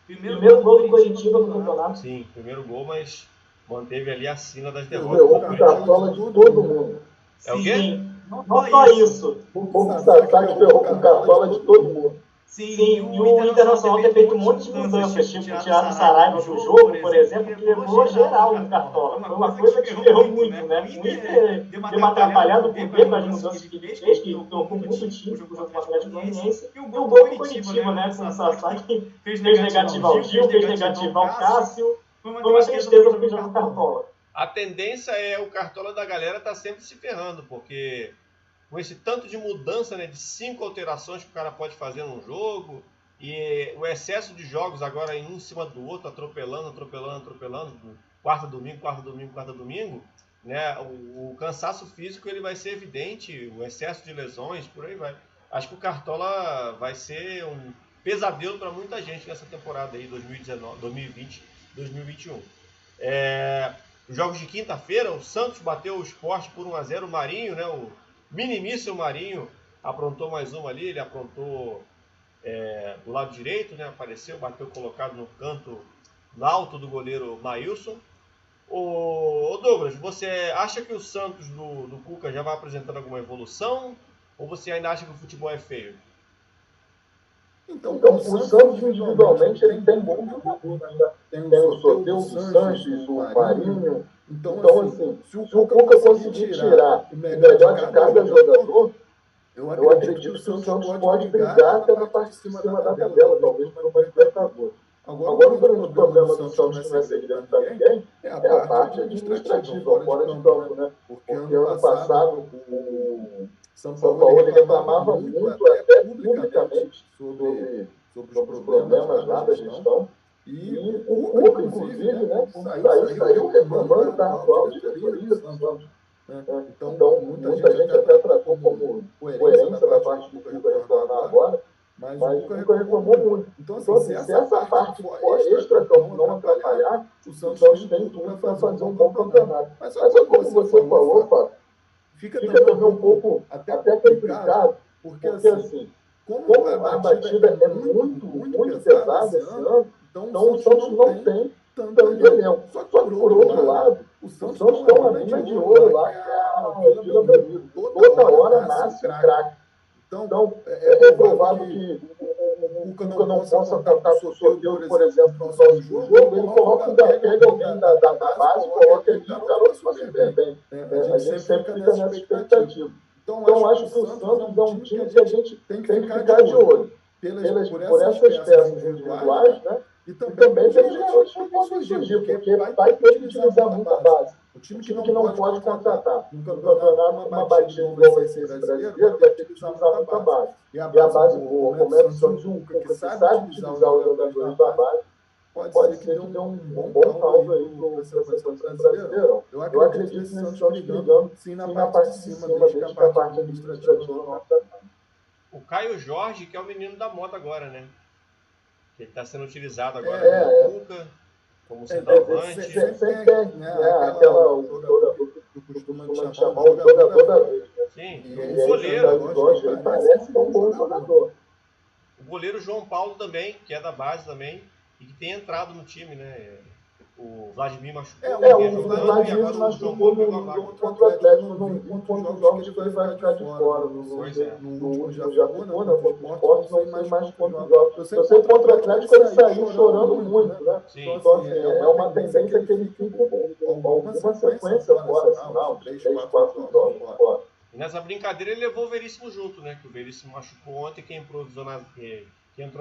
Primeiro gol do Coritiba no campeonato. Sim, primeiro gol, mas manteve ali a sina das derrotas. Ferrou com cartola de todo mundo. É o quê? Não só isso. O Sassá que ferrou com cartola de todo mundo. Sim, e o Internacional tem feito um monte de mudanças, tipo tirar o Saraiva do jogo, por exemplo, que levou geral no cartola. Foi uma coisa que ferrou muito, né? O Inter deu uma atrapalhada por tempo das mudanças que ele fez, que tocou muito time pro jogo com o Atlético Goianiense, e o gol do Coritiba, né? Com o Sassá que fez negativa ao Gil, fez negativa ao Cássio. Foi uma tristeza porque jogou cartola. A tendência é o cartola da galera tá sempre se ferrando, porque com esse tanto de mudança, né, de 5 alterações que o cara pode fazer num jogo, e o excesso de jogos agora um em cima do outro, atropelando, quarta domingo, né, o cansaço físico ele vai ser evidente, o excesso de lesões, por aí vai. Acho que o cartola vai ser um pesadelo para muita gente nessa temporada aí, 2019, 2020, 2021. Os jogos de quinta-feira, o Santos bateu o Sport por 1-0, o Marinho, né, o minimíssimo Marinho aprontou mais uma ali, ele aprontou do lado direito, né? Apareceu, bateu colocado no canto alto do goleiro Maílson. Ô Douglas, você acha que o Santos do Cuca já vai apresentando alguma evolução? Ou você ainda acha que o futebol é feio? Então o Santos individualmente ele tem bons jogadores, né? Tem o Soteldo, o Sanches, o Marinho. Então, assim, se o Cuca conseguir tirar o melhor de cada jogador, eu acredito que o Santos pode brigar até na parte de cima da tabela, talvez para uma Libertadores. Agora, o grande problema do Santos que não é segredo para ninguém é a parte administrativa, fora de campo, né? Porque ano passado o São Paulo ele reclamava muito, até publicamente, sobre os problemas lá da gestão. E o Cuca, inclusive, né, saiu reclamando da atual diretoria do Santos. Então, muita gente até tratou como coerência da parte do Cuca reclamar agora, mas o Cuca reclamou muito. Então, assim, se essa parte extra-campo não atrapalhar, o Santos tem tudo para fazer um bom campeonato. Mas como você falou, Fábio, fica também um pouco até complicado, porque assim, como a batida é muito pesada esse ano, então o Santos não tem tanto elenco. Só que por outro lado, o Santos tem uma mina de ouro lá, que é a Vila Belmiro. Toda hora nasce um craque. Então, é provável que o Cuca não possa tratar o Soteldo, por exemplo, no próximo jogo, ele pega alguém da base, coloca ali e o garoto faz bem. A gente sempre fica nessa expectativa. Então, acho que o Santos é um time que a gente tem que ficar de olho. Por essas peças individuais, né? E também pelos garotos que possam surgir, porque vai ter que utilizar muita base. O time que não pode contratar. No campeonato, uma batida igual vai ser brasileiro, vai ter que utilizar muita base. E a base boa, como é o Santos, um Cuca que sabe utilizar os jogadores da base, pode ser que dê um bom saldo aí para o seleção brasileiro. Eu acredito nesse Santos brigando sim na parte de cima, desde que a parte administrativa não está. O Caio Jorge, que é o menino da moda agora, né? Ele está sendo utilizado agora pelo Cuca, como centroavante. Sempre tem, né? Aquela jogador que costuma chamar o jogador da vez. Sim, o goleiro. Ele parece um bom jogador. O goleiro João Paulo também, que é da base também, e que tem entrado no time, né? o Vladimir machucou. O Vladimir machucou contra o Atlético num ponto jogos que ele vai ficar de fora. No último já ficou, né? Contra o Sport, não sei mais quantos jogos. Eu sei que contra o Atlético ele saiu chorando muito, né? Então, assim, é uma tendência que ele fica com alguma sequência fora, assim, não, 3, 4 jogos fora. E nessa brincadeira ele levou o Veríssimo junto, né? Que o Veríssimo machucou ontem, quem entrou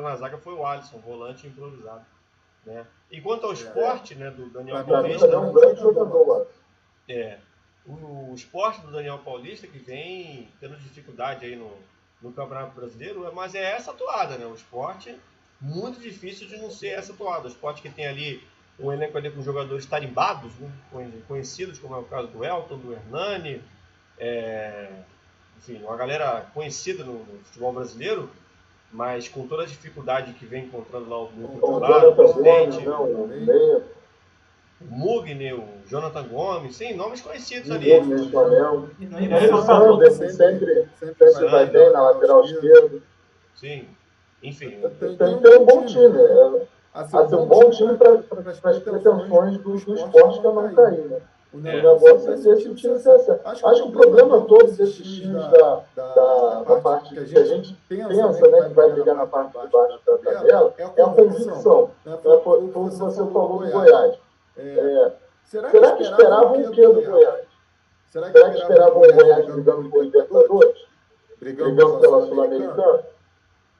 na zaga foi o Alisson, volante improvisado. Né? E quanto ao esporte, né, do Daniel Paulista, é um grande jogador. O esporte do Daniel Paulista, que vem tendo dificuldade aí no Campeonato Brasileiro, mas é essa toada, né? O esporte muito difícil de não ser essa toada. O esporte que tem ali um elenco ali com jogadores tarimbados, né? Conhecidos, como é o caso do Elton, do Hernani, enfim, uma galera conhecida no futebol brasileiro, mas com toda a dificuldade que vem encontrando lá o presidente, o Mugner, o Jonathan Gomes, sim, nomes conhecidos ali. Sempre vai bem na lateral esquerda. Sim, enfim. Tem um bom time. Um bom time para as pretensões do esporte que não cair, né? O negócio é esse o time ser. Acho que o problema todo desses times da parte que a gente pensa, né, que vai brigar na parte de baixo da tabela, é a convicção. Como você falou do Goiás. Será que esperavam o que do Goiás? Será que esperavam o Goiás brigando por Libertadores? Brigando pela Sul-Americana?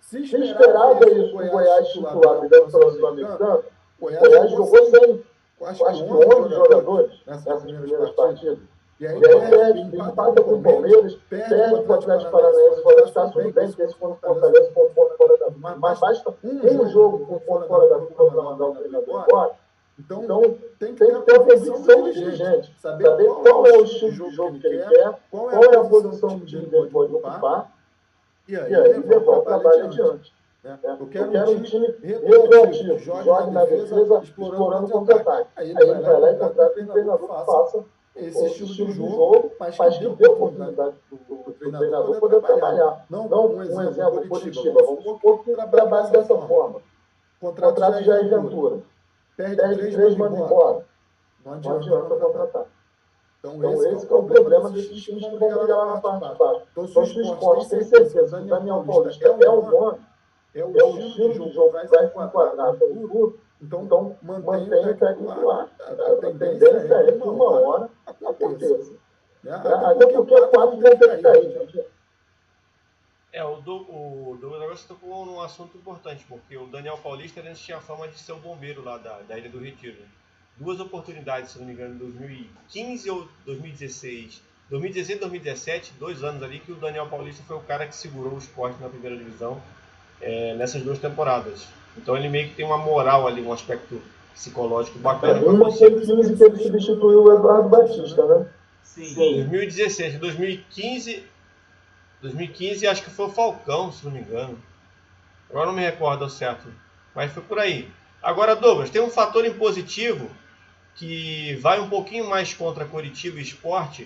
Se esperava isso, o Goiás titular brigando pela Sul-Americana, o Goiás jogou sem. Acho que 11 jogadores nessas primeiras partidas. E aí perde, empata com o Palmeiras, perde com o Atlético Paranaense fora de casa, tudo bem, porque esse ponto Fortaleza com o ponto fora da curva. Mas basta um jogo com o ponto fora da curva para mandar o treinador embora. Então tem que ter a convicção do dirigente. Saber qual é o estilo de jogo que ele quer, qual é a posição que o time dele pode ocupar, e aí levar o trabalho adiante. Eu quero um time reativo, jogue na defesa, explorando o contra-ataque. Aí ele vai lá e contrata um treinador que faça esse estilo de jogo, mas que dê oportunidade para o treinador poder trabalhar. Não um exemplo positivo, vamos supor que trabalhe dessa forma. Contrato de Jair Ventura. Perde 3, manda embora. Não adianta contratar. Então esse é o problema desses times que vão brigar lá na parte de baixo. Então se o esporte tem certeza que o Daniel Paulista é o nome, é o estilo de jogo que vai se enquadrar pelo clube, então mantém o técnico lá. A tendência é que uma hora aconteça. Até porque 4 vão ter que cair, gente. O Douglas tocou num assunto importante, porque o Daniel Paulista antes tinha a fama de ser o bombeiro lá da Ilha do Retiro. 2 oportunidades, se não me engano, em 2015 ou 2016. 2016 e 2017, 2 anos ali, que o Daniel Paulista foi o cara que segurou o esporte na primeira divisão nessas 2 temporadas. Então ele meio que tem uma moral ali, um aspecto psicológico bacana. Uma foi 15 que ele substituiu o Eduardo Batista, né? Sim. 2016, 2015 acho que foi o Falcão, se não me engano. Agora não me recordo ao certo, mas foi por aí. Agora, Douglas, tem um fator impositivo que vai um pouquinho mais contra Coritiba e Sport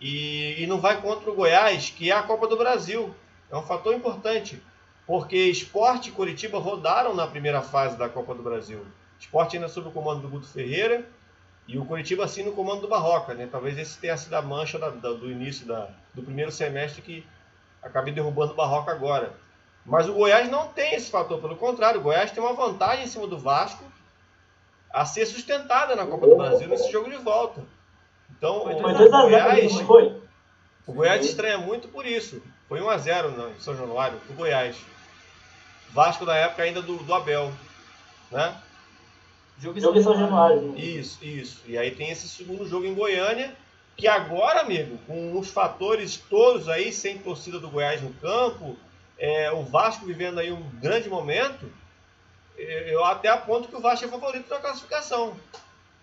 e não vai contra o Goiás, que é a Copa do Brasil. É um fator importante, porque Sport e Coritiba rodaram na primeira fase da Copa do Brasil. Sport ainda sob o comando do Guto Ferreira e o Coritiba assim no comando do Barroca, né? Talvez esse tenha sido a mancha do início do primeiro semestre que acabei derrubando o Barroca agora. Mas o Goiás não tem esse fator, pelo contrário, o Goiás tem uma vantagem em cima do Vasco a ser sustentada na Copa do Brasil nesse jogo de volta. Então, o Goiás estranha muito por isso. Foi 1-0 em São Januário, o Goiás. Vasco da época ainda do Abel, né? Jogo em São Januário. Isso. E aí tem esse segundo jogo em Goiânia, que agora, amigo, com os fatores todos aí, sem torcida do Goiás no campo, o Vasco vivendo aí um grande momento, eu até aponto que o Vasco é favorito na classificação.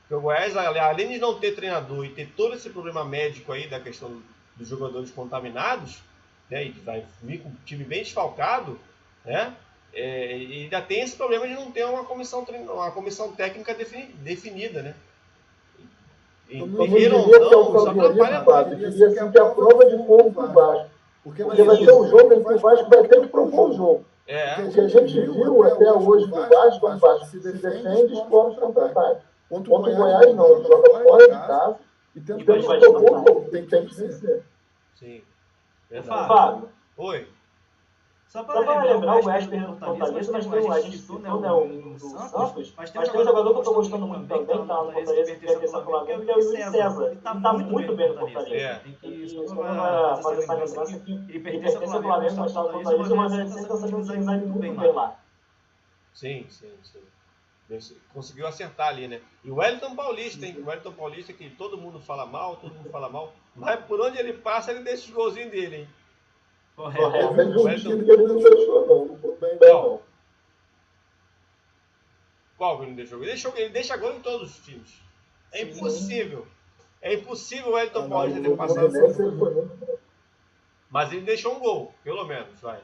Porque o Goiás, além de não ter treinador e ter todo esse problema médico aí da questão dos jogadores contaminados, né, e vai vir com um time bem desfalcado, né, e ainda tem esse problema de não ter uma comissão técnica definida, né? Então, queira ou não, isso atrapalha. Diria assim que a prova de fogo para o Vasco. Porque vai ter um jogo em que o Vasco vai ter que propor o jogo. O que a gente viu até hoje do Vasco, o Vasco se defende e explora os contra-ataques. Contra o Goiás não, ele joga fora de casa e tenta fazer o gol, tem que vencer. Sim. Fábio. Oi. Só para lembrar, o Goiás perdeu o Fortaleza, mas tem a gente citou, né, o Santos, mas tem um jogador que eu estou gostando muito também, que está no Fortaleza, que pertence ao Flamengo, que é o Yuri César. Ele está muito bem no Fortaleza. E só para fazer essa lembrança que ele pertence ao Flamengo, mas está no Fortaleza, e o Rogério Ceni está sabendo utilizar ele muito bem lá. Sim. Conseguiu acertar ali, né? E o Wellington Paulista, hein? O Wellington Paulista que todo mundo fala mal, mas por onde ele passa, ele deixa os golzinhos dele, hein? Correto. Qual que ele não deixou? Ele deixa gol em todos os times. É impossível. É impossível o Wellington Paulista ter passado. Mas ele deixou um gol, pelo menos, vai.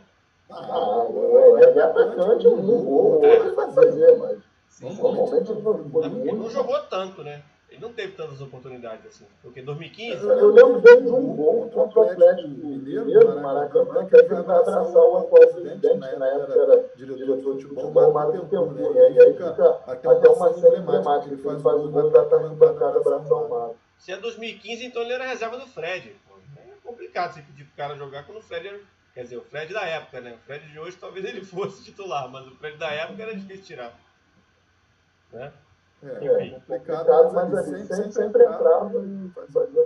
É atacante, um gol, ele vai fazer, mas normalmente ele não jogou tanto, né? Ele não teve tantas oportunidades assim. Porque em 2015... Eu lembro dele de um gol contra o Atlético Mineiro, no Maracanã, que ele vai abraçar o atual presidente, na época era diretor de futebol, Mário Tentur. E aí fica até uma cena emblemática, ele faz o gol da arquibancada abraçar o Mário. Se é 2015, então ele era reserva do Fred. É complicado você pedir pro cara jogar quando o Fred era... Quer dizer, o Fred da época, né? O Fred de hoje talvez ele fosse titular, mas o Fred da época era difícil tirar. Né? É complicado, mas ali sempre entrava e fazia.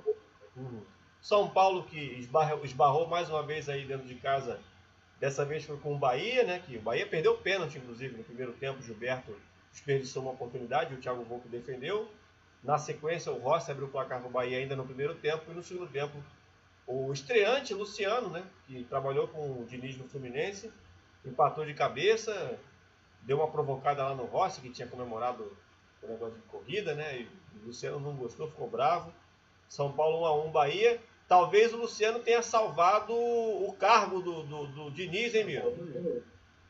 São Paulo que esbarrou mais uma vez aí dentro de casa. Dessa vez foi com o Bahia, né? Que o Bahia perdeu o pênalti, inclusive, no primeiro tempo. O Gilberto desperdiçou uma oportunidade, o Thiago Volpe defendeu. Na sequência, o Rossi abriu o placar para o Bahia ainda no primeiro tempo. E no segundo tempo, o estreante, Luciano, né? Que trabalhou com o Diniz no Fluminense, empatou de cabeça, deu uma provocada lá no Rossi, que tinha comemorado o negócio de corrida, né? E o Luciano não gostou, ficou bravo. São Paulo 1-1 Bahia. Talvez o Luciano tenha salvado o cargo do Diniz, hein, Miro?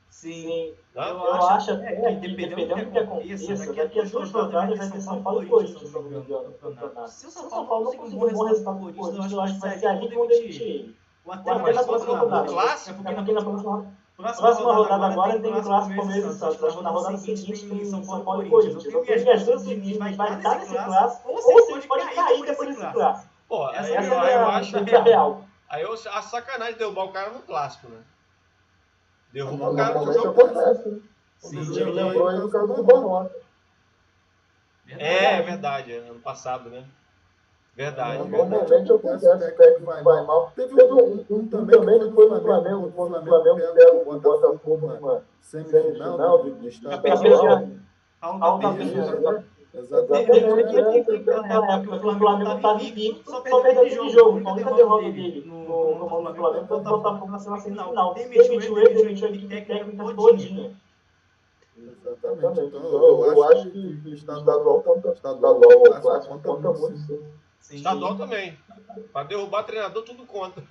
Sim. Eu acho até que, dependendo do que aconteça, daqui a 2 rodadas vai ter São Paulo e Corinthians, se eu não me engano, no campeonato. Se o São Paulo não conseguir um bom resultado com o Corinthians, eu acho que vai ser ali que vão demitir ele. Até na próxima rodada. Porque na próxima rodada agora tem o clássico Palmeiras e Santos. Acho que na rodada seguinte tem São Paulo e Corinthians. Eu tenho minhas dúvidas se o Diniz vai estar nesse clássico ou se ele pode cair depois desse clássico. Pô, essa é eu acho a real. Aí a sacanagem de derrubar o cara no clássico, né? Derruba o cara no jogo. Acontece. Sim, lembrou aí no caso do Barroca. É verdade, ano passado, né? Verdade. Normalmente acontece, o técnico vai mal. Teve um também que foi no Flamengo, quando o Flamengo pega o Botafogo numa semifinal do estadual. Exatamente. O Flamengo estava invicto, só perdeu de jogo. A única derrota dele no comando do Flamengo foi o Botafogo na semifinal. Demitiu a equipe técnica todinha. Exatamente. Então, eu acho que o estadual o clássico conta muito. Sim. Estadual também. Para derrubar treinador, tudo conta.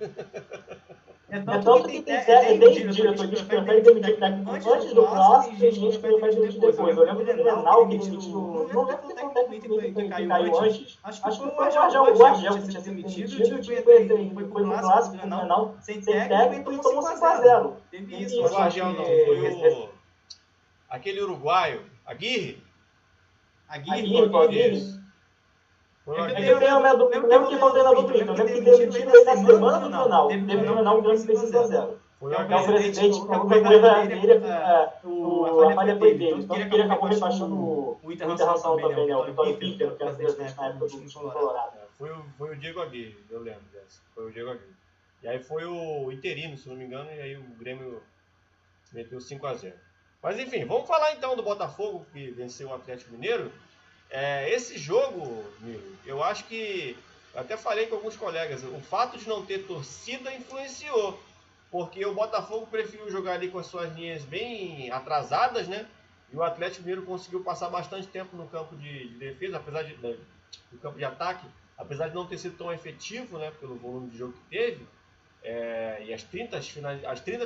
É tanto que tem diretor que prefere demitir técnico antes do clássico e gente que prefere demitir depois. Eu lembro do Grenal que demitiu. Não lembro se foi o técnico que caiu antes. Acho que foi o Guardião que tinha sido demitido. O time foi pro clássico, Grenal, sem técnico e tomou 5-0. Teve isso. O Guardião não, foi aquele uruguaio, Aguirre. Aguirre. Eu lembro que foi o treinador do Inter. Eu lembro que demitiram ele na semana do Grenal. Teve no Grenal um grande 6-0. É o presidente que acabou dele, a falha foi dele. Então ele acabou rebaixando o Internacional também, né? O Vitório Pinto, que era presidente na época do time Colorado. Foi o Diego Aguirre, eu lembro dessa. Foi o Diego Aguirre. E aí foi o interino, se não me engano, e aí o Grêmio meteu 5-0. Mas enfim, vamos falar então do Botafogo, que venceu o Atlético Mineiro. Esse jogo, Miro, eu acho que, eu até falei com alguns colegas, o fato de não ter torcida influenciou, porque o Botafogo preferiu jogar ali com as suas linhas bem atrasadas, né? E o Atlético Mineiro conseguiu passar bastante tempo no campo de defesa, no campo de ataque, apesar de não ter sido tão efetivo, né, pelo volume de jogo que teve. E as 30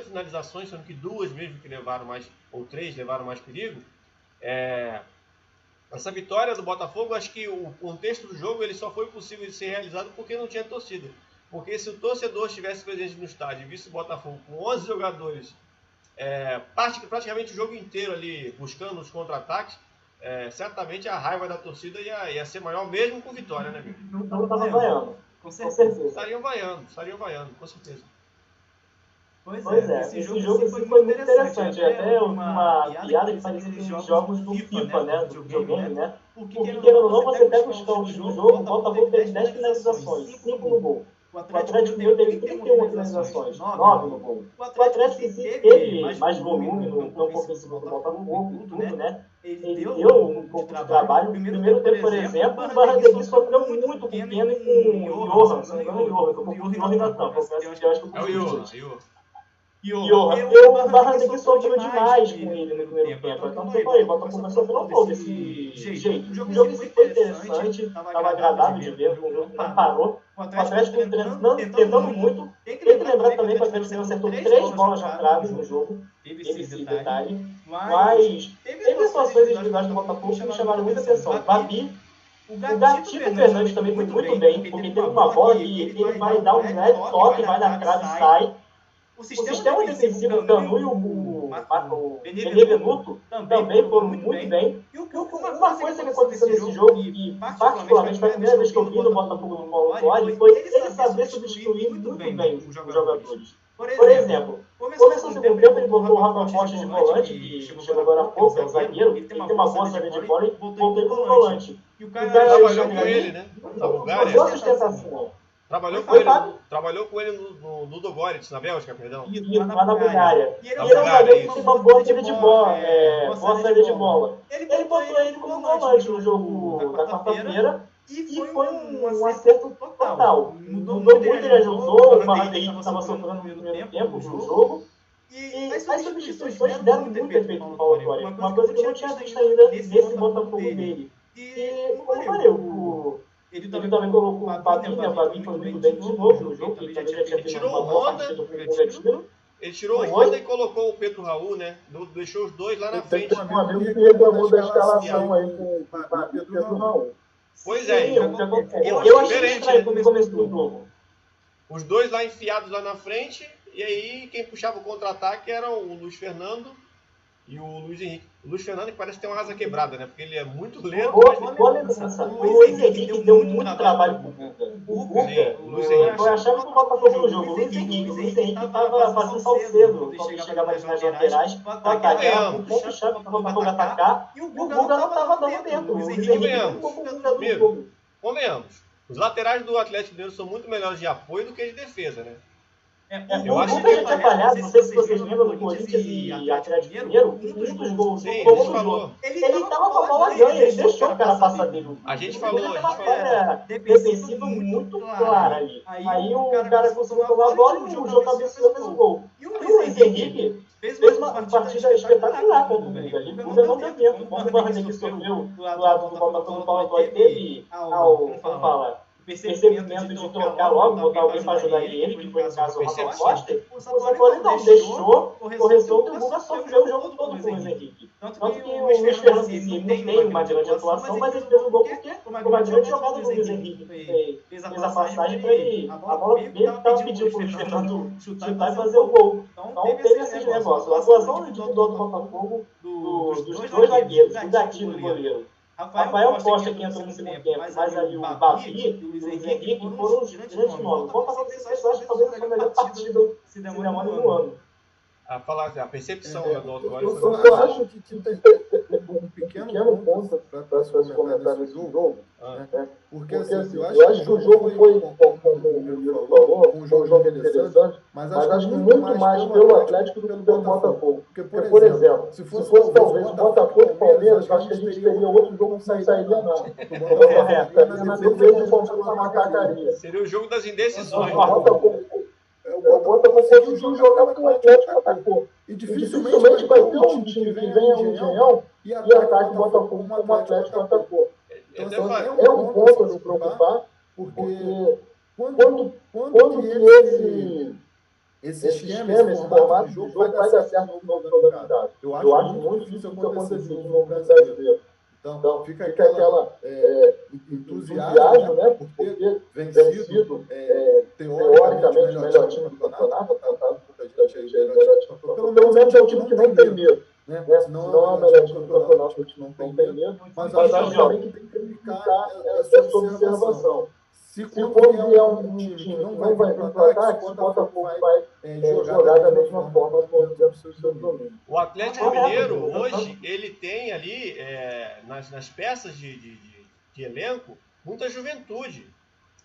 finalizações, sendo que 2 mesmo que levaram mais, ou 3 levaram mais perigo. Essa vitória do Botafogo, acho que o contexto do jogo ele só foi possível de ser realizado porque não tinha torcida. Porque se o torcedor estivesse presente no estádio e visse o Botafogo com 11 jogadores, praticamente o jogo inteiro ali buscando os contra-ataques, certamente a raiva da torcida ia ser maior mesmo com vitória, né, Vitor? Não estava vaiando. Com certeza. Estariam vaiando, com certeza. Pois é, esse jogo assim, foi muito interessante. Até uma piada que parecia aqueles jogos do FIFA, né? Do videogame, né? Porque, querendo ou não, você pega os counts do jogo, o Botafogo teve 10 finalizações, 5 no gol. O Atlético Mineiro teve 31 finalizações, 9 no gol. O Atlético em si teve mais volume no campo ofensivo do Botafogo, tudo, né? Ele deu um pouco de trabalho. No primeiro tempo, por exemplo, o Barranquilla sofreu muito com o Keno e com o Johan, se não me engano, o Johan, que eu tô com o Johan na tampa. Eu acho que eu confundi. O Barranquilla sofreu demais com ele no primeiro tempo. Então, eu falei, o Botafogo sofreu todo desse jeito. O jogo foi interessante, estava agradável de ver, o jogo não parou. O Atlético tentando muito. Tem que lembrar também que o Atlético acertou 3 bolas na trave no jogo. Teve esse detalhe. Mas teve situações individuais do Botafogo que me chamaram muita atenção. O Babi, o Gatito Fernandes também foi muito bem, porque teve uma bola que ele vai dar um leve toque, vai na trave e sai. O sistema defensivo, o Canu e o Benevenuto também foram muito bem. E uma coisa que aconteceu nesse jogo, e particularmente foi a primeira vez que eu vi no Botafogo do Paulo Tuori, foi ele saber substituir muito bem os jogadores. Por exemplo, começou o segundo tempo, ele botou o Rafa Costa de volante, que chegou agora há pouco, é o zagueiro, ele tem uma boa saída de bola e botou ele como volante. E o cara trabalhou com ele, né? Na Bulgária. Boa sustentação. Trabalhou com ele no Ludogorets, na Bélgica, perdão. Isso, lá na Bulgária. E ele é um zagueiro que tem uma boa saída de bola. Boa saída de bola. Ele botou ele como volante no jogo da quarta-feira e foi um acerto total. Mudou muito, ele ajudou, o Barranquilla que estava sofrendo no primeiro tempo no jogo. E as substituições deram muito efeito no Paulo Tuori. Uma coisa que eu não tinha visto ainda nesse Botafogo dele. E, como eu falei, ele também colocou o Babi, né? O Babi foi muito bem de novo no jogo. Ele também já tinha feito uma boa partida com o Retiro. Ele tirou o Honda e colocou o Pedro Raul, né? Deixou os dois lá na frente. Tem um amigo que reclamou da escalação aí com o Pedro Raul. Pois é. Eu achei estranho no começo do jogo. Os dois lá enfiados lá na frente. E aí quem puxava o contra-ataque era o Luiz Fernando e o Luiz Henrique. O Luiz Fernando que parece ter uma asa quebrada, né? Porque ele é muito lento. Boa lembrança. O Luiz Henrique deu muito trabalho pro Guga. O Guga, eu achava que o Botafogo no jogo. O Luiz Henrique estava fazendo salcedo quando ele chegava nas laterais para atacar. Era um ponto chave para o Botafogo atacar. E o Guga não estava dando dentro. O Luiz Henrique ficou com o Guga do jogo. Convenhamos. Os laterais do Atlético Mineiro são muito melhores de apoio do que de defesa, né? Eu acho que já tinha falhado, não sei se vocês lembram do Corinthians e Atlético Mineiro, um dos gols do jogo. Ele estava com a bola ganha, ele deixou o cara passar dele. A gente falou. Ele uma falha defensiva muito clara ali. Aí o cara conseguiu tomar a bola e o jogo abençoou, fez o gol. E o Luiz Henrique fez uma partida espetacular contra o Guga ali. O Guga não deu tempo. Como o Barranquilla sofreu do lado do Botafogo, o Paulo Tuori teve como fala, percebimento de trocar logo, botar alguém para ajudar ele, que foi no caso o Rafa Costa, o Sampaoli não deixou, correu solto e o Guga sofreu o jogo todo com o Luiz Henrique. Tanto que o Luiz Fernando em si não tem uma grande atuação, mas ele fez o gol porque foi uma grande jogada do Luiz Henrique. Fez a passagem para ele, a bola dele estava pedindo para o Luiz Fernando chutar e fazer o gol. Então teve esses negócios. A atuação individual do Botafogo, dos dois zagueiros, o Gatito e o goleiro. Rafael Costa que entrou no segundo tempo, mas ali o Babi e o Luiz Henrique foram os grandes nomes. O Botafogo eu acho que talvez foi a melhor partida do cinema no ano. A falar a percepção do Botafogo. Eu acho que tem um pequeno ponto para se fazer comentário nesse jogo. Porque assim, eu acho que o jogo foi, como o Miro falou, um jogo interessante, mas acho que muito mais pelo Atlético do que pelo Botafogo. Porque, por exemplo, se fosse talvez Botafogo e Palmeiras, acho que a gente teria outro jogo que não sairia não. Seria o jogo das indecisões. O Botafogo conseguiu jogar porque o Atlético atacou. E dificilmente vai ter um time que venha ao Engenhão e ataque o Botafogo como o Atlético atacou. Então é um ponto a se preocupar, porque quando que esse esquema, esse formato de jogo vai dar certo no novo campeonato? Eu acho muito difícil isso acontecer de novo brasileiro. Então fica aquela entusiasmo, né? Porque vencido teoricamente melhor time do campeonato, pelo menos é um time que não tem medo. né? Se não é o melhor time do campeonato, a gente não tem medo, mas acho também que tem que aplicar essa observação. Se quando vier um time que não vai vir para o ataque, o Botafogo vai jogar da mesma forma dentro do seu domínio. O Atlético Mineiro, hoje, ele tem ali, nas peças de elenco, muita juventude.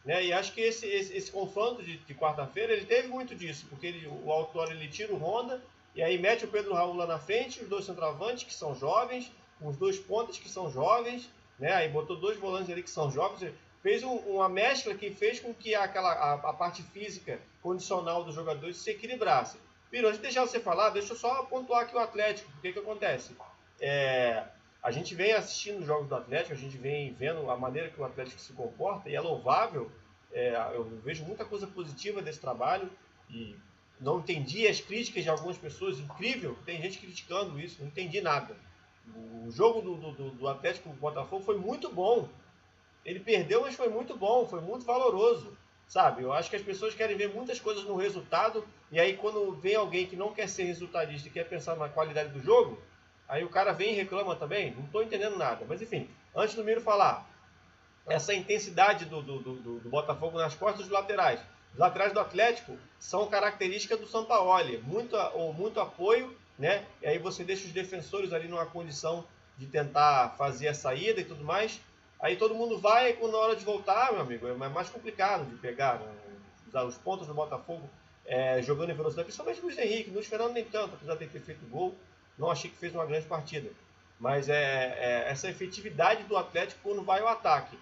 Né? E acho que esse confronto de quarta-feira, ele teve muito disso, porque o Autuori ele tira o Honda, e aí mete o Pedro Raul lá na frente, os dois centroavantes que são jovens, os dois pontas que são jovens, né? Aí botou dois volantes ali que são jovens, fez uma mescla que fez com que a parte física condicional dos jogadores se equilibrasse. Piro, antes de deixar você falar, deixa eu só pontuar aqui o Atlético. O que acontece? A gente vem assistindo os jogos do Atlético, a gente vem vendo a maneira que o Atlético se comporta, e é louvável. Eu vejo muita coisa positiva desse trabalho, e não entendi as críticas de algumas pessoas. Incrível, tem gente criticando isso, não entendi nada. O jogo do Atlético com o Botafogo foi muito bom. Ele perdeu, mas foi muito bom, foi muito valoroso, sabe? Eu acho que as pessoas querem ver muitas coisas no resultado, e aí quando vem alguém que não quer ser resultadista e quer pensar na qualidade do jogo, aí o cara vem e reclama também. Não estou entendendo nada. Mas enfim, antes do Miro falar, essa intensidade do Botafogo nas costas dos laterais. Os laterais do Atlético são característica do Sampaoli, muito apoio, né? E aí você deixa os defensores ali numa condição de tentar fazer a saída e tudo mais. Aí todo mundo vai, e quando na hora de voltar, meu amigo, é mais complicado de pegar, né? Os pontos do Botafogo jogando em velocidade, principalmente o Luiz Henrique. Luiz Fernando nem tanto, apesar de ter feito gol, não achei que fez uma grande partida. Mas essa efetividade do Atlético quando vai ao ataque.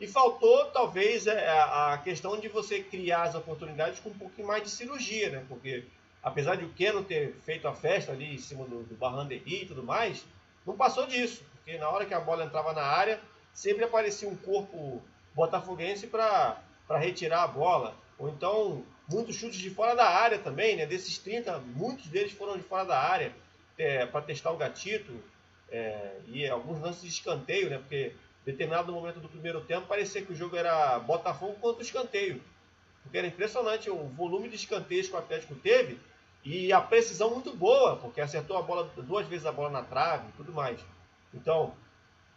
E faltou, talvez, a questão de você criar as oportunidades com um pouquinho mais de cirurgia, né? Porque, apesar de o Keno ter feito a festa ali em cima do Barrandegui e tudo mais, não passou disso. Porque na hora que a bola entrava na área, sempre aparecia um corpo botafoguense para retirar a bola. Ou então, muitos chutes de fora da área também, né? Desses 30, muitos deles foram de fora da área para testar o gatito. E alguns lances de escanteio, né? Porque em determinado momento do primeiro tempo parecia que o jogo era Botafogo contra o escanteio. Porque era impressionante o volume de escanteios que o Atlético teve e a precisão muito boa, porque acertou a bola 2 vezes a bola na trave e tudo mais. Então,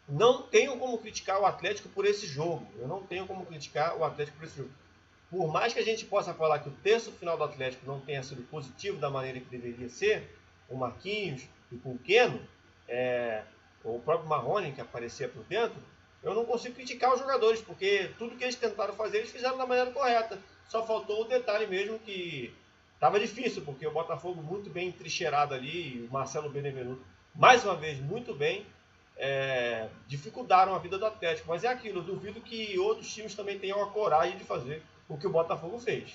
não tenho como criticar o Atlético por esse jogo. Eu não tenho como criticar o Atlético por esse jogo. Por mais que a gente possa falar que o terço final do Atlético não tenha sido positivo da maneira que deveria ser, com o Marquinhos e com o Keno, o próprio Marrone que aparecia por dentro, eu não consigo criticar os jogadores, porque tudo que eles tentaram fazer, eles fizeram da maneira correta. Só faltou o detalhe mesmo que estava difícil, porque o Botafogo muito bem entrincheirado ali, e o Marcelo Benevenuto, mais uma vez, muito bem, dificultaram a vida do Atlético. Mas é aquilo, eu duvido que outros times também tenham a coragem de fazer o que o Botafogo fez.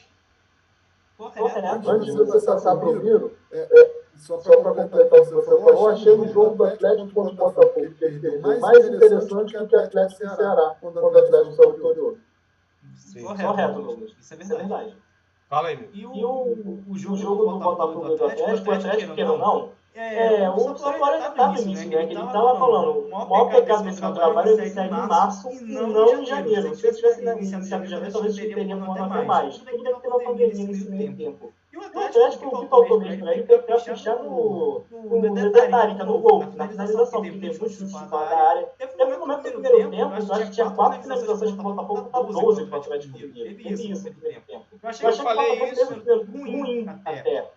Antes de você passar para o Miro, só para completar o que você falou, achei o jogo do Atlético contra o Botafogo mais interessante do que o Atlético e Ceará, quando o Atlético saiu vitorioso. Correto, Douglas. Isso é verdade. Fala aí, meu. E o jogo do Botafogo e do Atlético, o Atlético, queira ou não, o Sampaoli estava no início, né? Que ele estava falando, o maior pecado desse meu trabalho é sair em março e não em janeiro. Se eu tivesse iniciado em janeiro, talvez eu teria voando até mais. Tudo deve ter uma pandemia nesse meio tempo. E o Atlético, o que faltou mesmo para ele, foi para fechar no detalhe, no gol, na finalização, porque teve muitos chutes fora da área. Teve um momento no primeiro tempo, eu acho que tinha 4 finalizações para o Botafogo, estava 12 para o Atlético Mineiro. Teve isso no primeiro tempo. Eu achei que eu falei isso ruim até.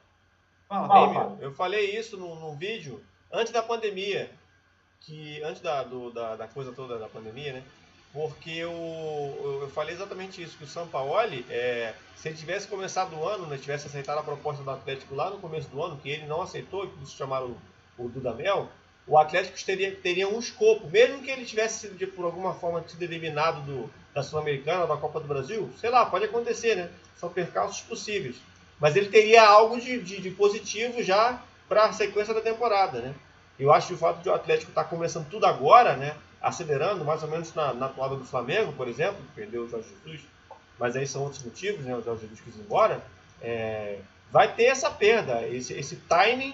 Eu falei isso num vídeo antes da pandemia, antes da coisa toda da pandemia, né? Porque eu falei exatamente isso, que o Sampaoli, se ele tivesse começado o ano, né, tivesse aceitado a proposta do Atlético lá no começo do ano, que ele não aceitou, que isso chamaram o Dudamel, o Atlético teria um escopo, mesmo que ele tivesse sido, por alguma forma, sido eliminado da Sul-Americana, da Copa do Brasil, sei lá, pode acontecer, né? São percalços possíveis. Mas ele teria algo de positivo já para a sequência da temporada, né? Eu acho que o fato de o Atlético estar começando tudo agora, né? Acelerando, mais ou menos na toada do Flamengo, por exemplo, que perdeu o Jorge Jesus, mas aí são outros motivos, né? O Jorge Jesus quis ir embora. Vai ter essa perda, esse timing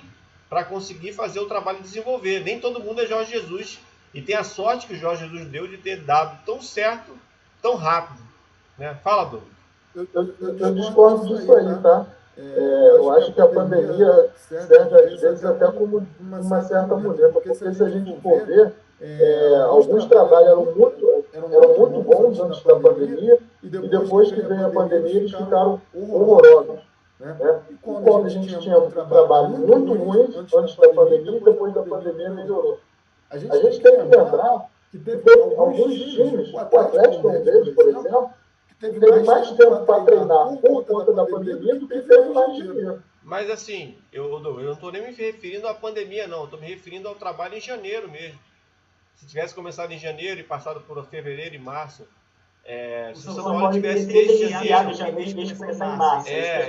para conseguir fazer o trabalho desenvolver. Nem todo mundo é Jorge Jesus, e tem a sorte que o Jorge Jesus deu de ter dado tão certo, tão rápido, né? Fala, Douglas. Eu discordo disso aí, tá? eu acho que a pandemia serve às vezes até como uma certa muleta, porque se a gente for ver, alguns trabalhos eram muito bons antes da pandemia, e depois que veio a pandemia eles ficaram horrorosos. Né? E quando a gente tinha um trabalho muito ruim antes da pandemia, e depois da pandemia melhorou. A gente tem que lembrar que teve alguns times, o Atlético é um deles, por exemplo, que teve mais tempo para treinar por conta da pandemia do que teve mais dinheiro. Mas assim, eu não estou nem me referindo à pandemia, não. Estou me referindo ao trabalho em janeiro mesmo. Se tivesse começado em janeiro e passado por fevereiro e março, se o São Paulo tivesse desde janeiro,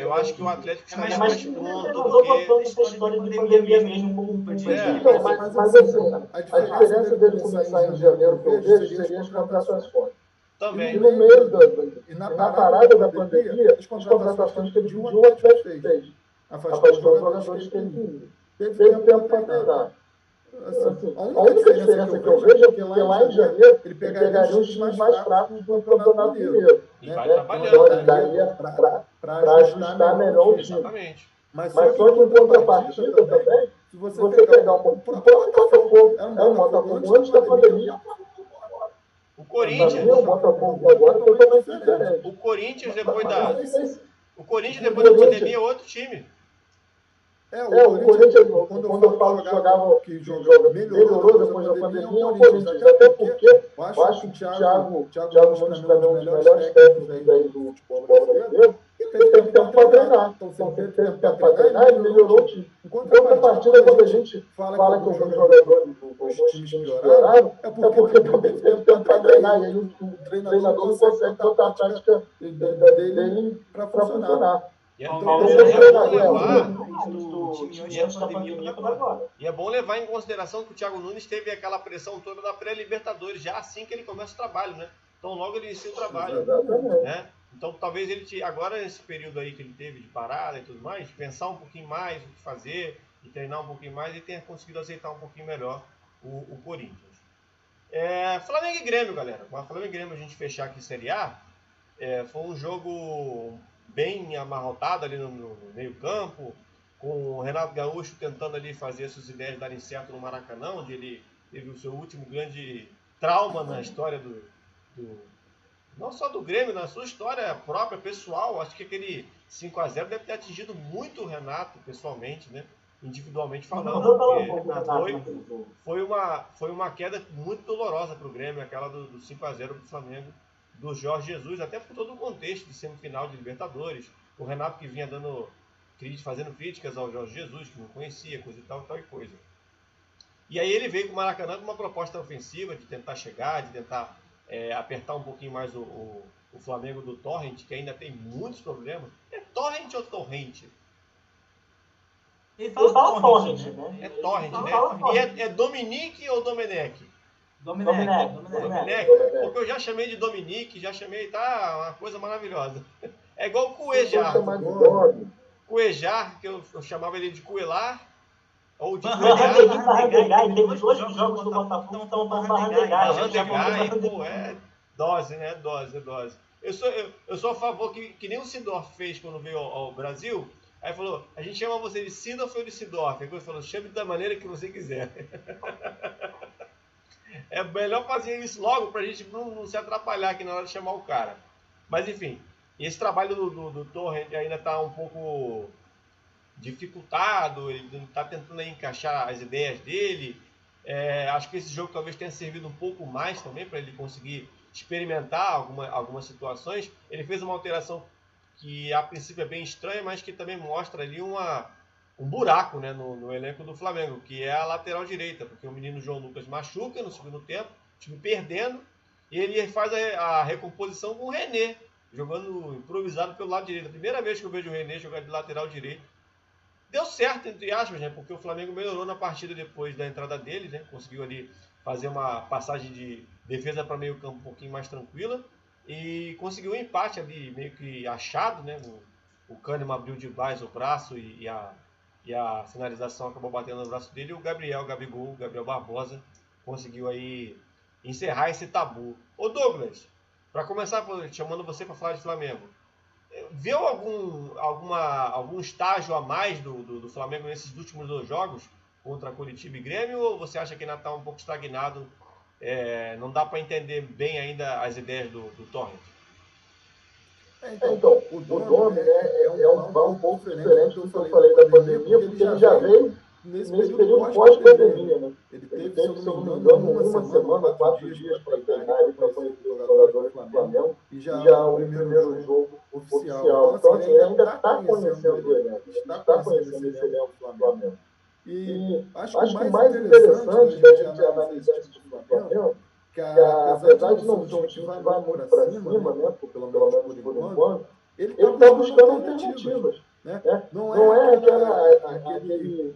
eu acho que o Atlético estaria mais pronto do que essa história de pandemia mesmo como mas assim, a diferença dele começar em janeiro, que eu vejo, seria as contratações. Também. E no meio na parada da pandemia, as contratações que ele pediu, o Atlético fez. Afastou os jogadores que ele queria. Teve tempo para treinar. Assim, a única diferença que eu vejo é que lá em janeiro ele pegaria os times mais fracos do campeonato mineiro. E vai trabalhando. Daria para ajustar melhor o time. Exatamente. Mas só que em contrapartida também, se você pegar o Botafogo, o Botafogo antes da pandemia, o Corinthians. O Botafogo agora é totalmente diferente. O Corinthians depois da pandemia é outro time. O Corinthians, quando eu falo que melhorou depois da pandemia, é o Corinthians. Até porque eu acho que o Thiago Nunes também é um dos melhores técnicos aí do futebol brasileiro. Ele teve tempo para treinar. Então, se ele teve tempo para treinar, ele melhorou o time. Enquanto a partida, quando a gente fala que os jogadores dos times melhoraram, é porque também teve tempo para treinar. E aí o treinador não consegue botar a tática dele para funcionar. E é bom levar em consideração que o Thiago Nunes teve aquela pressão toda da pré-Libertadores, já assim que ele começa o trabalho, né? Então logo ele inicia o trabalho. Né? Então talvez ele, agora nesse período aí que ele teve de parada e tudo mais, pensar um pouquinho mais o que fazer e treinar um pouquinho mais e tenha conseguido aceitar um pouquinho melhor o Corinthians. Flamengo e Grêmio, galera. Com a Flamengo e Grêmio a gente fechar aqui Série A, foi um jogo bem amarrotado ali no meio campo, com o Renato Gaúcho tentando ali fazer suas ideias darem certo no Maracanã, onde ele teve o seu último grande trauma na história não só do Grêmio, na sua história própria, pessoal. Acho que aquele 5-0 deve ter atingido muito o Renato pessoalmente, né? Individualmente falando, porque foi uma queda muito dolorosa para o Grêmio, aquela do 5-0 do Flamengo, do Jorge Jesus, até por todo o contexto de semifinal de Libertadores. O Renato que vinha fazendo críticas ao Jorge Jesus, que não conhecia, coisa e tal e coisa. E aí ele veio com o Maracanã com uma proposta ofensiva de tentar chegar, de tentar apertar um pouquinho mais o Flamengo do Torrent, que ainda tem muitos problemas. É Torrent ou Torrent? Ele fala Torrent, né? É Torrent, né? E é Dominique ou Domenech? Domenech. Porque eu já chamei de Dominique, tá uma coisa maravilhosa. É igual o Cuejar. Cuejar, que eu chamava ele de Cuelar, ou de Barrandegai. Teve 2 jogos do Botafogo, então Barrandegai. Dose, né? Dose. Eu sou a favor que nem o Sidorf fez quando veio ao Brasil. Aí falou, a gente chama você de Sidorf ou de Sidorf? Aí ele falou, chame da maneira que você quiser. É melhor fazer isso logo pra gente não se atrapalhar aqui na hora de chamar o cara. Mas enfim, esse trabalho do Torrent ainda está um pouco dificultado, ele está tentando encaixar as ideias dele. Acho que esse jogo talvez tenha servido um pouco mais também para ele conseguir experimentar algumas situações. Ele fez uma alteração que a princípio é bem estranha, mas que também mostra ali um buraco, né, no elenco do Flamengo, que é a lateral direita, porque o menino João Lucas machuca no segundo tempo, o time perdendo, e ele faz a recomposição com o René, jogando improvisado pelo lado direito. A primeira vez que eu vejo o René jogar de lateral direito. Deu certo, entre aspas, né, porque o Flamengo melhorou na partida depois da entrada dele, né, conseguiu ali fazer uma passagem de defesa para meio campo um pouquinho mais tranquila, e conseguiu um empate ali, meio que achado, né, o Kahneman abriu demais o braço e a finalização acabou batendo no braço dele, e o Gabriel Barbosa, conseguiu aí encerrar esse tabu. Ô Douglas, para começar chamando você para falar de Flamengo, Viu algum estágio a mais do Flamengo nesses últimos 2 jogos contra Curitiba e Grêmio, ou você acha que ainda está um pouco estagnado? Não dá para entender bem ainda as ideias do Torrent? Então, o Domi, né, vai um pouco diferente do que eu falei da pandemia, porque ele já veio nesse período pós-pandemia, né? Ele teve, se eu não me engano, uma semana, 4 dias para treinar ali, para conhecer os jogadores do Flamengo, e já o primeiro jogo oficial. Então, assim, ele ainda está conhecendo o elenco, está conhecendo esse elenco do Flamengo. E acho que o mais interessante da gente analisar esse time do Flamengo, que apesar de não ser um time que vai muito para cima, né, pelo menos por enquanto, ele está buscando alternativas. Né? Não é aquele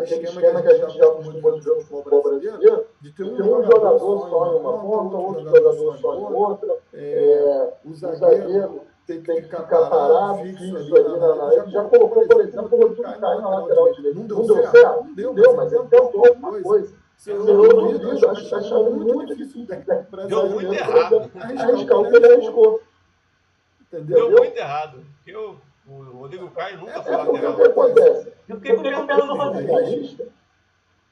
esquema que a gente já acostumou de ver no futebol brasileiro, de ter um jogador só em uma ponta, outro jogador só em outra, o zagueiro tem que ficar parado, fixo ali na... Ele já colocou, por exemplo, o Rodrigo Caio na lateral direita. Não deu certo? Não deu, mas ele tentou alguma coisa. Eu acho muito difícil. Deu muito errado. Arriscar o que ele arriscou. Entendeu? Deu muito errado. Porque o Rodrigo Caio nunca foi lateral. O que acontece? Eu fiquei com medo do Rodrigo.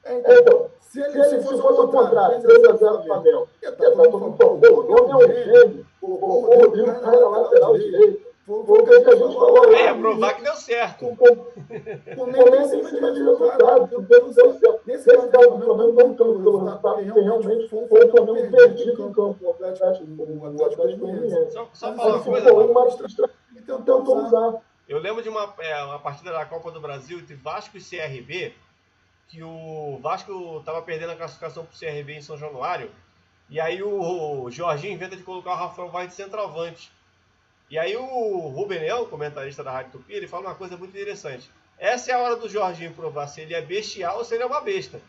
Então, se fosse ao contrário, 3-0 do Flamengo, ia estar todo mundo falando, o Domi é um gênio, o Rodrigo Caio na lateral direito. Foi o que a gente falou lá. É, provar que deu certo. Comenta em cima de resultado, porque não deu certo. Nesse caso do Flamengo, não tanto pelo resultado, porque realmente foi o Flamengo perdido em campo. O Atlético Goianiense. Só falar uma coisa, ele tentou usar. Eu lembro de uma partida da Copa do Brasil entre Vasco e CRB, que o Vasco estava perdendo a classificação para o CRB em São Januário, e aí o Jorginho inventa de colocar o Rafael Vaz de centroavante. E aí o Rubenel, comentarista da Rádio Tupi, ele fala uma coisa muito interessante. Essa é a hora do Jorginho provar se ele é bestial ou se ele é uma besta.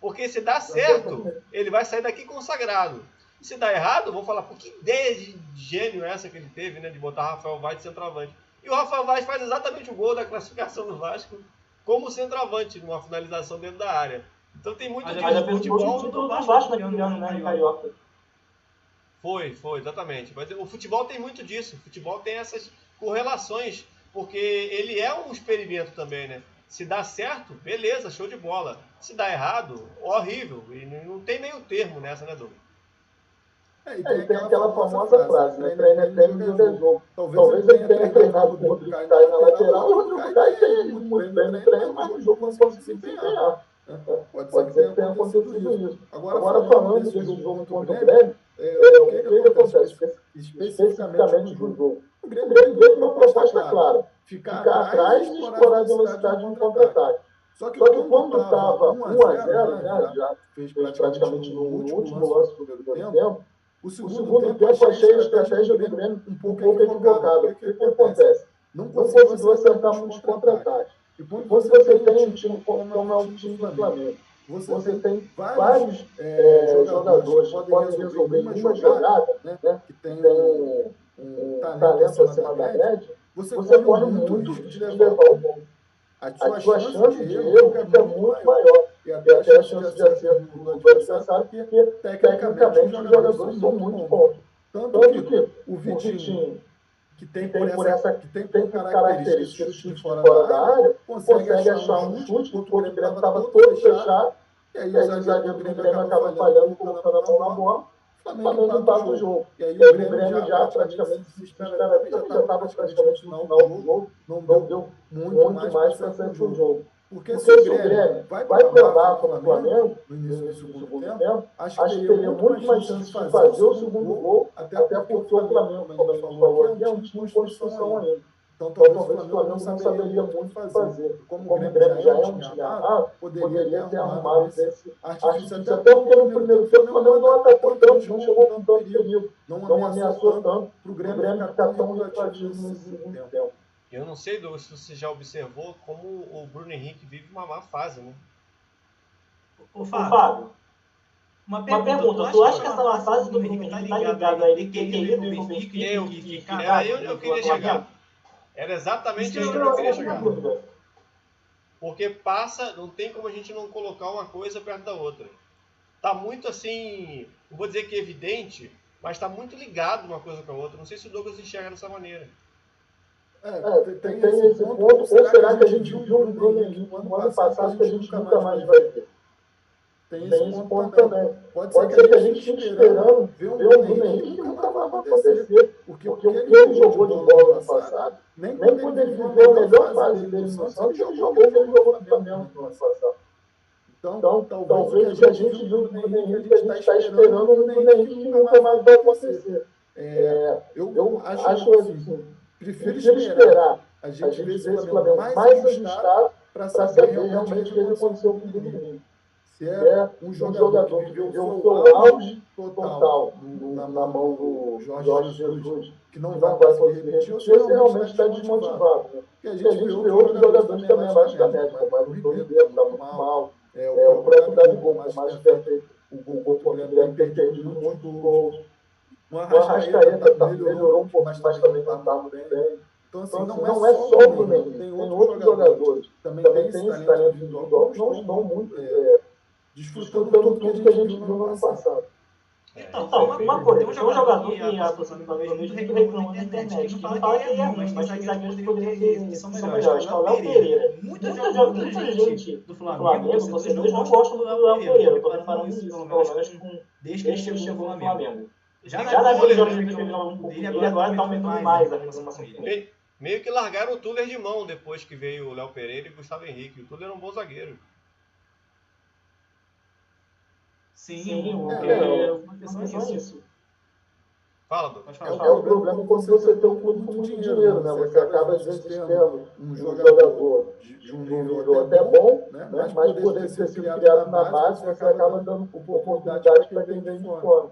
Porque se dá certo, ele vai sair daqui consagrado. E se dá errado, vão falar, pô, que ideia de gênio é essa que ele teve, né, de botar Rafael Vaz de centroavante. E o Rafael Vaz faz exatamente o gol da classificação do Vasco como centroavante, numa finalização dentro da área. Então tem muito disso no futebol. Do Vasco naquele ano, né, Carioca? Foi, exatamente. Mas o futebol tem muito disso. O futebol tem essas correlações, porque ele é um experimento também, né? Se dá certo, beleza, show de bola. Se dá errado, horrível. E não tem meio termo nessa, né, Douglas? E tem aquela famosa frase, né? Treino é treino, jogo é jogo. Talvez ele tenha treinado com o Rodrigo Caio na lateral, e o Rodrigo Caio tem muito treino, mas no jogo não consegue se empenhar. Pode ser que tenha acontecido isso. Agora falando desse jogo contra o Grêmio, o que acontece? Especificamente no jogo. O Grêmio veio com uma proposta clara. Ficar atrás e explorar a velocidade no contra-ataque. Só que quando estava 1-0, né, já fez praticamente no último lance do primeiro tempo, o segundo tempo eu achei a estratégia do Grêmio um pouco equivocada. O que acontece? Não conseguiu acertar muitos contra-ataques. E quando você tem um time como é o time do Flamengo, você tem vários jogadores que podem resolver em uma jogada, né, que tem um talento acima da média, você corre muito de levar o gol. A sua chance de erro fica muito maior. E até a chance de acerto do adversário, porque tecnicamente os jogadores são muito bons. Tanto que o Vitinho, que tem por característica de chute fora da área, consegue achar um chute, porque o Grêmio estava todo fechado, e aí o zagueiro do Grêmio acaba falhando, colocando a mão na bola, o Flamengo empata o jogo. E aí o Grêmio já praticamente já estava praticamente no final do jogo, não deu muito mais para sair do jogo. Porque se o Grêmio vai provar para o Flamengo no início do segundo tempo, acho que teria muito mais chance de fazer o segundo gol, até porque o Flamengo, como a gente falou aqui, é um time de construção ainda. Então talvez o Flamengo não saberia muito fazer. Como o Grêmio já é um time armado, poderia ter arrumado esse artifício. Até porque no primeiro tempo o Flamengo não atacou tanto, não chegou com tanto perigo, não ameaçou tanto para o Grêmio ficar tão retrativo no segundo tempo. Eu não sei, Douglas, se você já observou como o Bruno Henrique vive uma má fase, né? Ô Fábio, uma pergunta. Tu acha que essa má fase do Bruno Henrique tá ligada a ele querido e Benfica? Eu queria chegar. Era exatamente aí que eu queria chegar. Porque passa, não tem como a gente não colocar uma coisa perto da outra. Tá muito assim, não vou dizer que é evidente, mas tá muito ligado uma coisa com a outra. Não sei se o Douglas enxerga dessa maneira. Tem esse ponto, ou será que a gente viu um Bruno Henrique no ano passado que a gente nunca mais vai ver? Tem esse ponto também. Pode ser que a gente fique esperando ver um Bruno Henrique que nunca mais vai acontecer, porque o que ele jogou de bola no passado, nem quando ele viveu a melhor fase dele no Santos, ele jogou o que ele jogou no Flamengo no ano passado. Então, talvez o que a gente viu do Bruno Henrique, a gente está esperando um Bruno Henrique que nunca mais vai acontecer. Eu acho assim, prefiro esperar a gente ver esse Flamengo mais ajustado para saber realmente o que aconteceu com o Bruno Henrique. Se é um jogador que viveu o seu auge total na mão do Jorge Jesus, que não vai conseguir repetir, ou se realmente está desmotivado. Né? Porque a gente vê outros jogadores também abaixo da média, como o Ribeiro está muito mal, o próprio Gabigol, por mais que tenha feito o gol contra o Guilherme, tem perdido muito gols. O Arrascaeta melhorou um pouco, mas também não está muito bem. Então, assim, não é só o Bruno Henrique, tem outros jogadores também tem esse talento individual que não estão muito desfrutando tudo que a gente viu no ano passado. Então, uma coisa, tem um jogador que a torcida do Flamengo muito reclama na internet, que não fala que ele é ruim, mas que os zagueiros poderiam ter são melhores, que é o Léo Pereira. Muita gente do Flamengo, vocês não gostam do Léo Pereira, eu tô reparando isso, pelo menos desde que ele chegou no Flamengo. Já naquele jogo que ele jogou um pouco dele, agora tá aumentando mais a reclamação dele. Meio que largaram o Tuller de mão depois que veio o Léo Pereira e o Gustavo Henrique. O Tuller era um bom zagueiro. Sim, uma questão é isso. Fala, Douglas. O problema quando você tem um clube com muito dinheiro, né? Você acaba, às vezes, tendo um jogador de um nível até bom, né? Mas por ele ter sido criado na base, você acaba dando oportunidade para quem vem de fora.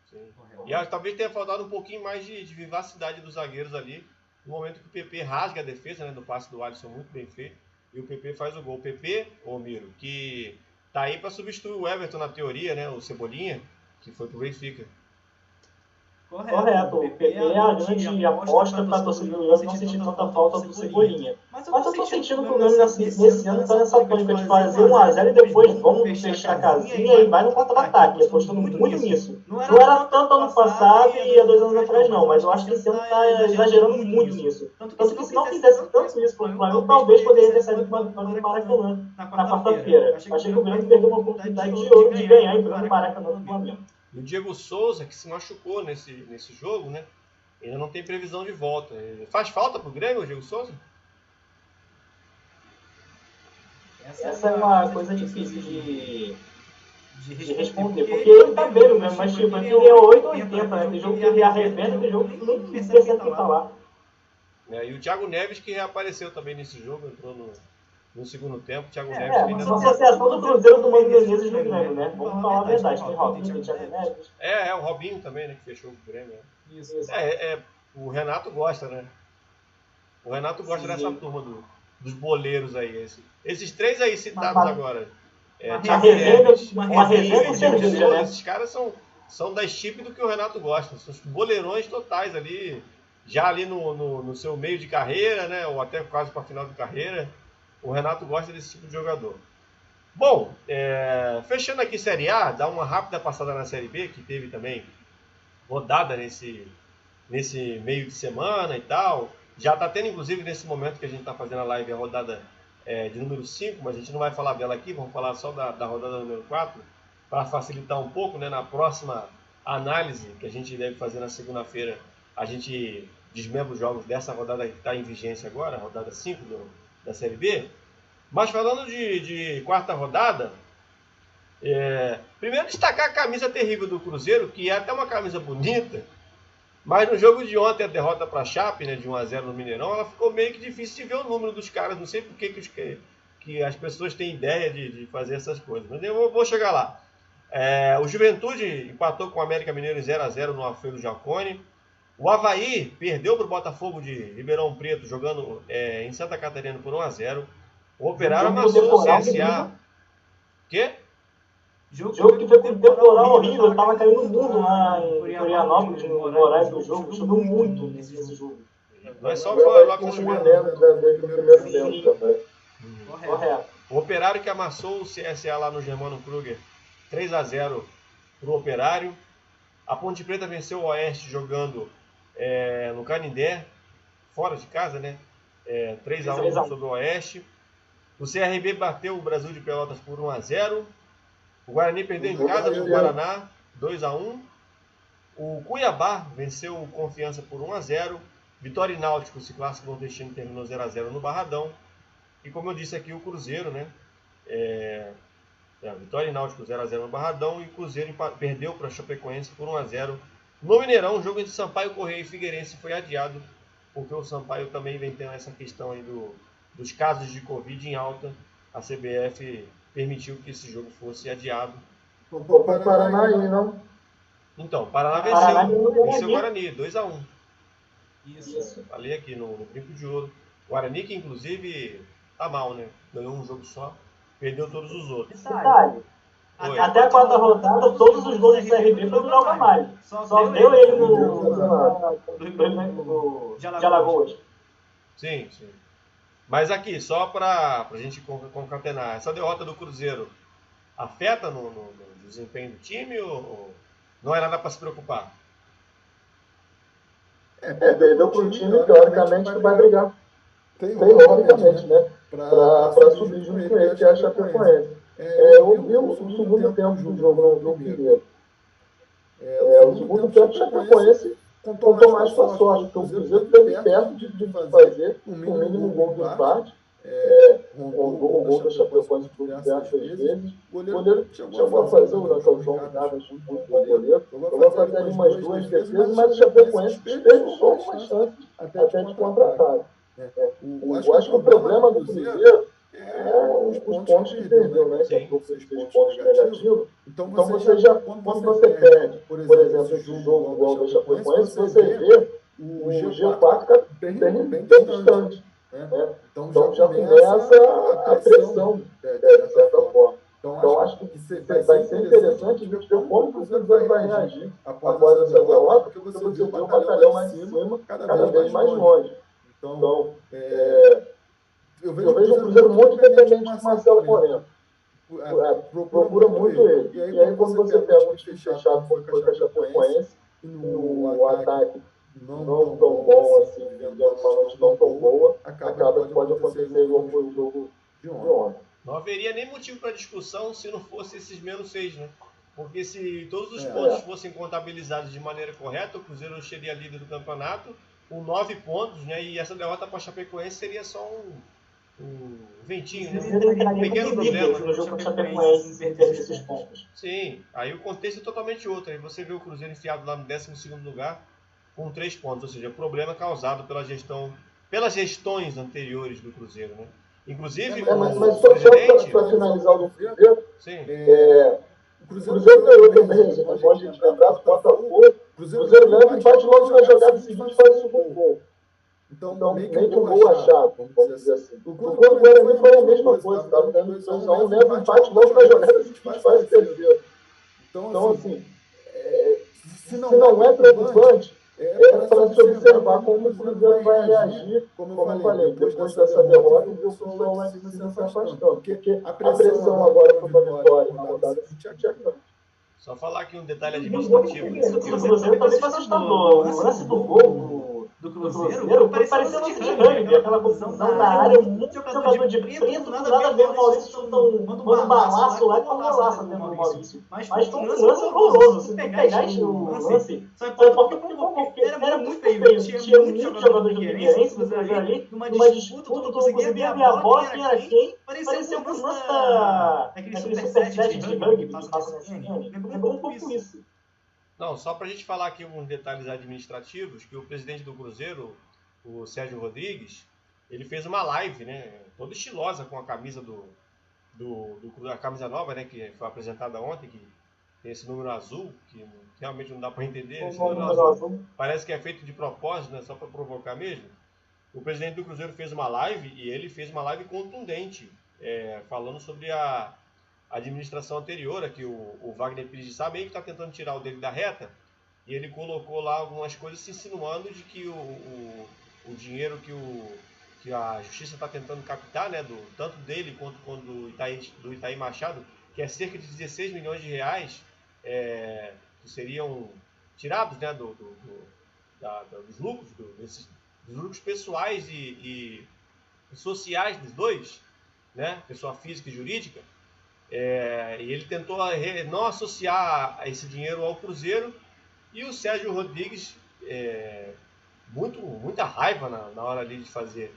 Sim. E talvez tenha faltado um pouquinho mais de vivacidade dos zagueiros ali, no momento que o PP rasga a defesa, né, do passe do Alisson muito bem feito, e o PP faz o gol. O PP, Miro, que tá aí para substituir o Everton na teoria, né, o Cebolinha, que foi pro Benfica. Correto, o PP é a grande aposta para a torcida do Leão não sentir tanta falta do Cebolinha. Mas eu tô sentindo que o Leão nesse ano tá nessa tônica de fazer 1x0 e depois vamos fechar a casinha e vai no contra-ataque, apostando muito nisso. Não era tanto ano passado e há 2 anos atrás não, mas eu acho que esse ano tá exagerando muito nisso. Tanto que se não fizesse tanto isso pro Flamengo, talvez poderia ter saído uma vitória no Maracanã na quarta-feira. Achei que o Grêmio perdeu uma oportunidade de ouro de ganhar e ganhar no Maracanã do Flamengo. E o Diego Souza, que se machucou nesse jogo, né? Ainda não tem previsão de volta. Faz falta pro Grêmio, o Diego Souza? Essa é uma coisa difícil de responder, porque ele tá bem no Grêmio, mas tipo, aqui ele é 8 ou 80, né? Tem jogo que ele arrebenta, tem jogo que nem percebe quem tá lá. E o Thiago Neves, que reapareceu também nesse jogo, entrou no segundo tempo. Thiago Neves uma associação do Cruzeiro do Mano Menezes no Grêmio, né? Vamos falar a verdade. Tem Robinho, tem Thiago Neves. O Robinho também, né? Que fechou o Grêmio. Isso. O Renato gosta, né? O Renato gosta dessa turma dos boleiros aí. Esses 3 aí citados agora. Thiago Neves, né? Esses caras são da chip do que o Renato gosta. São os boleirões totais ali. Já ali no seu meio de carreira, né? Ou até quase para final de carreira. O Renato gosta desse tipo de jogador. Bom, fechando aqui Série A, dá uma rápida passada na Série B, que teve também rodada nesse meio de semana e tal. Já está tendo, inclusive, nesse momento que a gente está fazendo a live, a rodada de número 5, mas a gente não vai falar dela aqui, vamos falar só da rodada número 4, para facilitar um pouco, né? Na próxima análise que a gente deve fazer na segunda-feira, a gente desmembra os jogos dessa rodada que está em vigência agora, a rodada 5 da Série B. Mas falando de quarta rodada, primeiro destacar a camisa terrível do Cruzeiro, que é até uma camisa bonita, mas no jogo de ontem, a derrota para a Chape, né, de 1x0 no Mineirão, ela ficou meio que difícil de ver o número dos caras. Não sei por que as pessoas têm ideia de fazer essas coisas, mas eu vou chegar lá. O Juventude empatou com o América Mineiro em 0x0 no Alfredo Jaconi. O Avaí perdeu para o Botafogo de Ribeirão Preto, jogando em Santa Catarina por 1x0. O Operário amassou o CSA. Quê? Jogo que foi com temporal horrível, tava caindo o mundo lá em Florianópolis, no horário do jogo. Choveu muito nesse jogo. Não é só falar lá que tá chovendo. Correto. O Operário que amassou o CSA lá no Germano Kruger 3x0 para o Operário. A Ponte Preta venceu o Oeste jogando no Canindé. fora de casa, né? 3-1 sobre o Oeste. O CRB bateu o Brasil de Pelotas por 1-0. O Guarani perdeu em casa para o Paraná, 2-1. O Cuiabá venceu o Confiança por 1-0. Vitória e Náutico, esse clássico nordestino, terminou 0-0 no Barradão. E como eu disse aqui, o Cruzeiro, né? Vitória e Náutico 0-0 no Barradão. E o Cruzeiro perdeu para a Chapecoense por 1-0 no Mineirão. O jogo entre Sampaio Corrêa e Figueirense foi adiado, porque o Sampaio também vem tendo essa questão aí dos casos de Covid em alta. A CBF permitiu que esse jogo fosse adiado. O Paraná aí, não? Então, o Paraná venceu o Guarani, 2-1. Isso. Falei aqui no Brinco de Ouro. O Guarani, que inclusive tá mal, né? Ganhou um jogo só, perdeu todos os outros. Detalhe. Até a quarta rodada, todos os gols do CRB foi do Léo Gamalho. Só deu ele no de Alagoas. Sim. Mas aqui, só pra gente concatenar, essa derrota do Cruzeiro afeta no desempenho do time ou não é nada para se preocupar? Perdeu para um time, teoricamente, que vai brigar. Teoricamente, né? Para subir junto com ele, que é a Chapecoense. Eu vi o segundo tempo do jogo, não o primeiro. O segundo tempo, o Chapecoense contou mais com a sorte, porque o Cruzeiro esteve perto de fazer o mínimo gol do empate. O gol da Chapecoense por diversas vezes. O goleiro chegou a fazer o João Vidal muito bom goleiro. Chegou a fazer ali umas 2 defesas, mas o Chapecoense desperdiçou algumas chances até de contra-ataque. Eu acho que o problema do Cruzeiro os pontos que perdeu, né? Que os 6 pontos negativos. Então você já, quando você perde, por exemplo, esse jogo igual da Chapecoense, você vê o G4 fica bem distante. Então já começa a pressão, de certa forma. Então acho que vai ser interessante a gente ver como o Cruzeiro vai reagir após essa derrota, porque você vê o batalhão lá em cima cada vez mais longe. Então, eu vejo o Cruzeiro muito dependente do Marcelo Moreno. Procura muito ele. E aí quando você pega um time fechado, como foi com a Chapecoense, no ataque não tão bom assim, vivendo uma noite não tão boa, acaba que pode acontecer igual foi o jogo de ontem. Não haveria nem motivo para discussão se não fosse esses -6, né? Porque se todos os pontos fossem contabilizados de maneira correta, o Cruzeiro seria líder do campeonato com 9 pontos, né? E essa derrota para a Chapecoense seria só um ventinho, né? Um pequeno problema. No jogo com a Chapecoense perder esses pontos. Sim, aí o contexto é totalmente outro. Aí você vê o Cruzeiro enfiado lá no 12º lugar com 3 pontos, ou seja, problema causado pelas gestões anteriores do Cruzeiro, né? Inclusive, mas só para finalizar o Cruzeiro, o Cruzeiro ganhou também, não pode lembrar do Botafogo. O Cruzeiro leva empate logo na jogada seguinte, faz o gol. Então, meio que um gol achado, vamos dizer assim. O Guarani foi a mesma coisa, estava dando 2-1, leva empate logo na jogada seguinte, faz o terceiro. Então, assim, se não é preocupante, para se observar como o Cruzeiro vai reagir, como eu falei, depois dessa derrota, o pessoal vai se afastando. Porque a pressão agora para a vitória na rodada seguinte é grande. Só falar aqui um detalhe administrativo. Isso do Cruzeiro também foi assustador. O lance do gol do Cruzeiro parecia lance de rugby, aquela confusão na área, muito jogador de preto, nada a ver com o Maurício, manda um balaço lá e uma laça dentro do Maurício. Mas foi um lance horroroso. Se tu pegaste o lance, sabe porque era muito feio. Tinha muito jogador de Figueirense ali, numa disputa, tu não conseguia ver a bola, quem era quem. Parecia um lance daquele Super 7 de rugby que passa na CNN. Lembrou um pouco isso. Não, só para a gente falar aqui alguns detalhes administrativos, que o presidente do Cruzeiro, o Sérgio Rodrigues, ele fez uma live, né, toda estilosa com a camisa a camisa nova, né, que foi apresentada ontem, que tem esse número azul, que realmente não dá para entender. Esse número azul parece que é feito de propósito, né, só para provocar mesmo. O presidente do Cruzeiro fez uma live e ele fez uma live contundente, falando sobre a administração anterior, aqui o Wagner Pires de Sá meio que está tentando tirar o dele da reta, e ele colocou lá algumas coisas se insinuando de que o dinheiro que a justiça está tentando captar, né, tanto dele quanto do Itaí Machado, que é cerca de 16 milhões de reais, que seriam tirados, né, dos lucros grupos pessoais e sociais dos dois, né? Pessoa física e jurídica. E ele tentou não associar esse dinheiro ao Cruzeiro, e o Sérgio Rodrigues, muita raiva na hora ali de fazer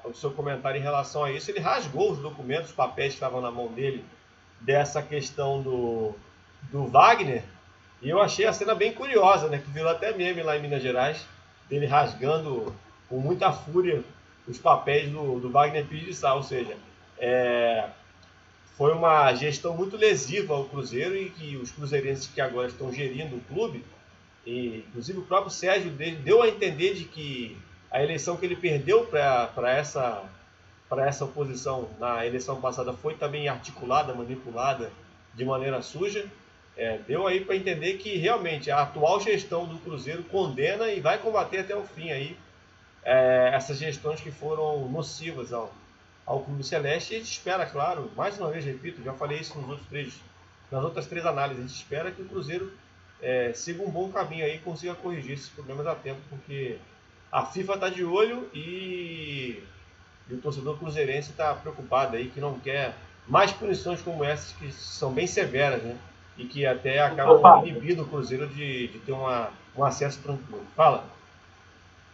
o seu comentário em relação a isso. Ele rasgou os documentos, os papéis que estavam na mão dele dessa questão do Wagner, e eu achei a cena bem curiosa, né, que virou até meme lá em Minas Gerais, dele rasgando com muita fúria os papéis do Wagner Pires de Sá, ou seja, foi uma gestão muito lesiva ao Cruzeiro, e que os cruzeirenses que agora estão gerindo o clube, e inclusive o próprio Sérgio deu a entender de que a eleição que ele perdeu para essa oposição na eleição passada foi também articulada, manipulada de maneira suja. Deu aí para entender que realmente a atual gestão do Cruzeiro condena e vai combater até o fim aí essas gestões que foram nocivas ao Clube Celeste. E a gente espera, claro, mais uma vez repito, já falei isso nas outras três análises, a gente espera que o Cruzeiro siga um bom caminho aí e consiga corrigir esses problemas a tempo, porque a FIFA está de olho e o torcedor cruzeirense está preocupado aí, que não quer mais punições como essas, que são bem severas, né? E que até acabam inibindo o Cruzeiro de ter um acesso tranquilo. Fala.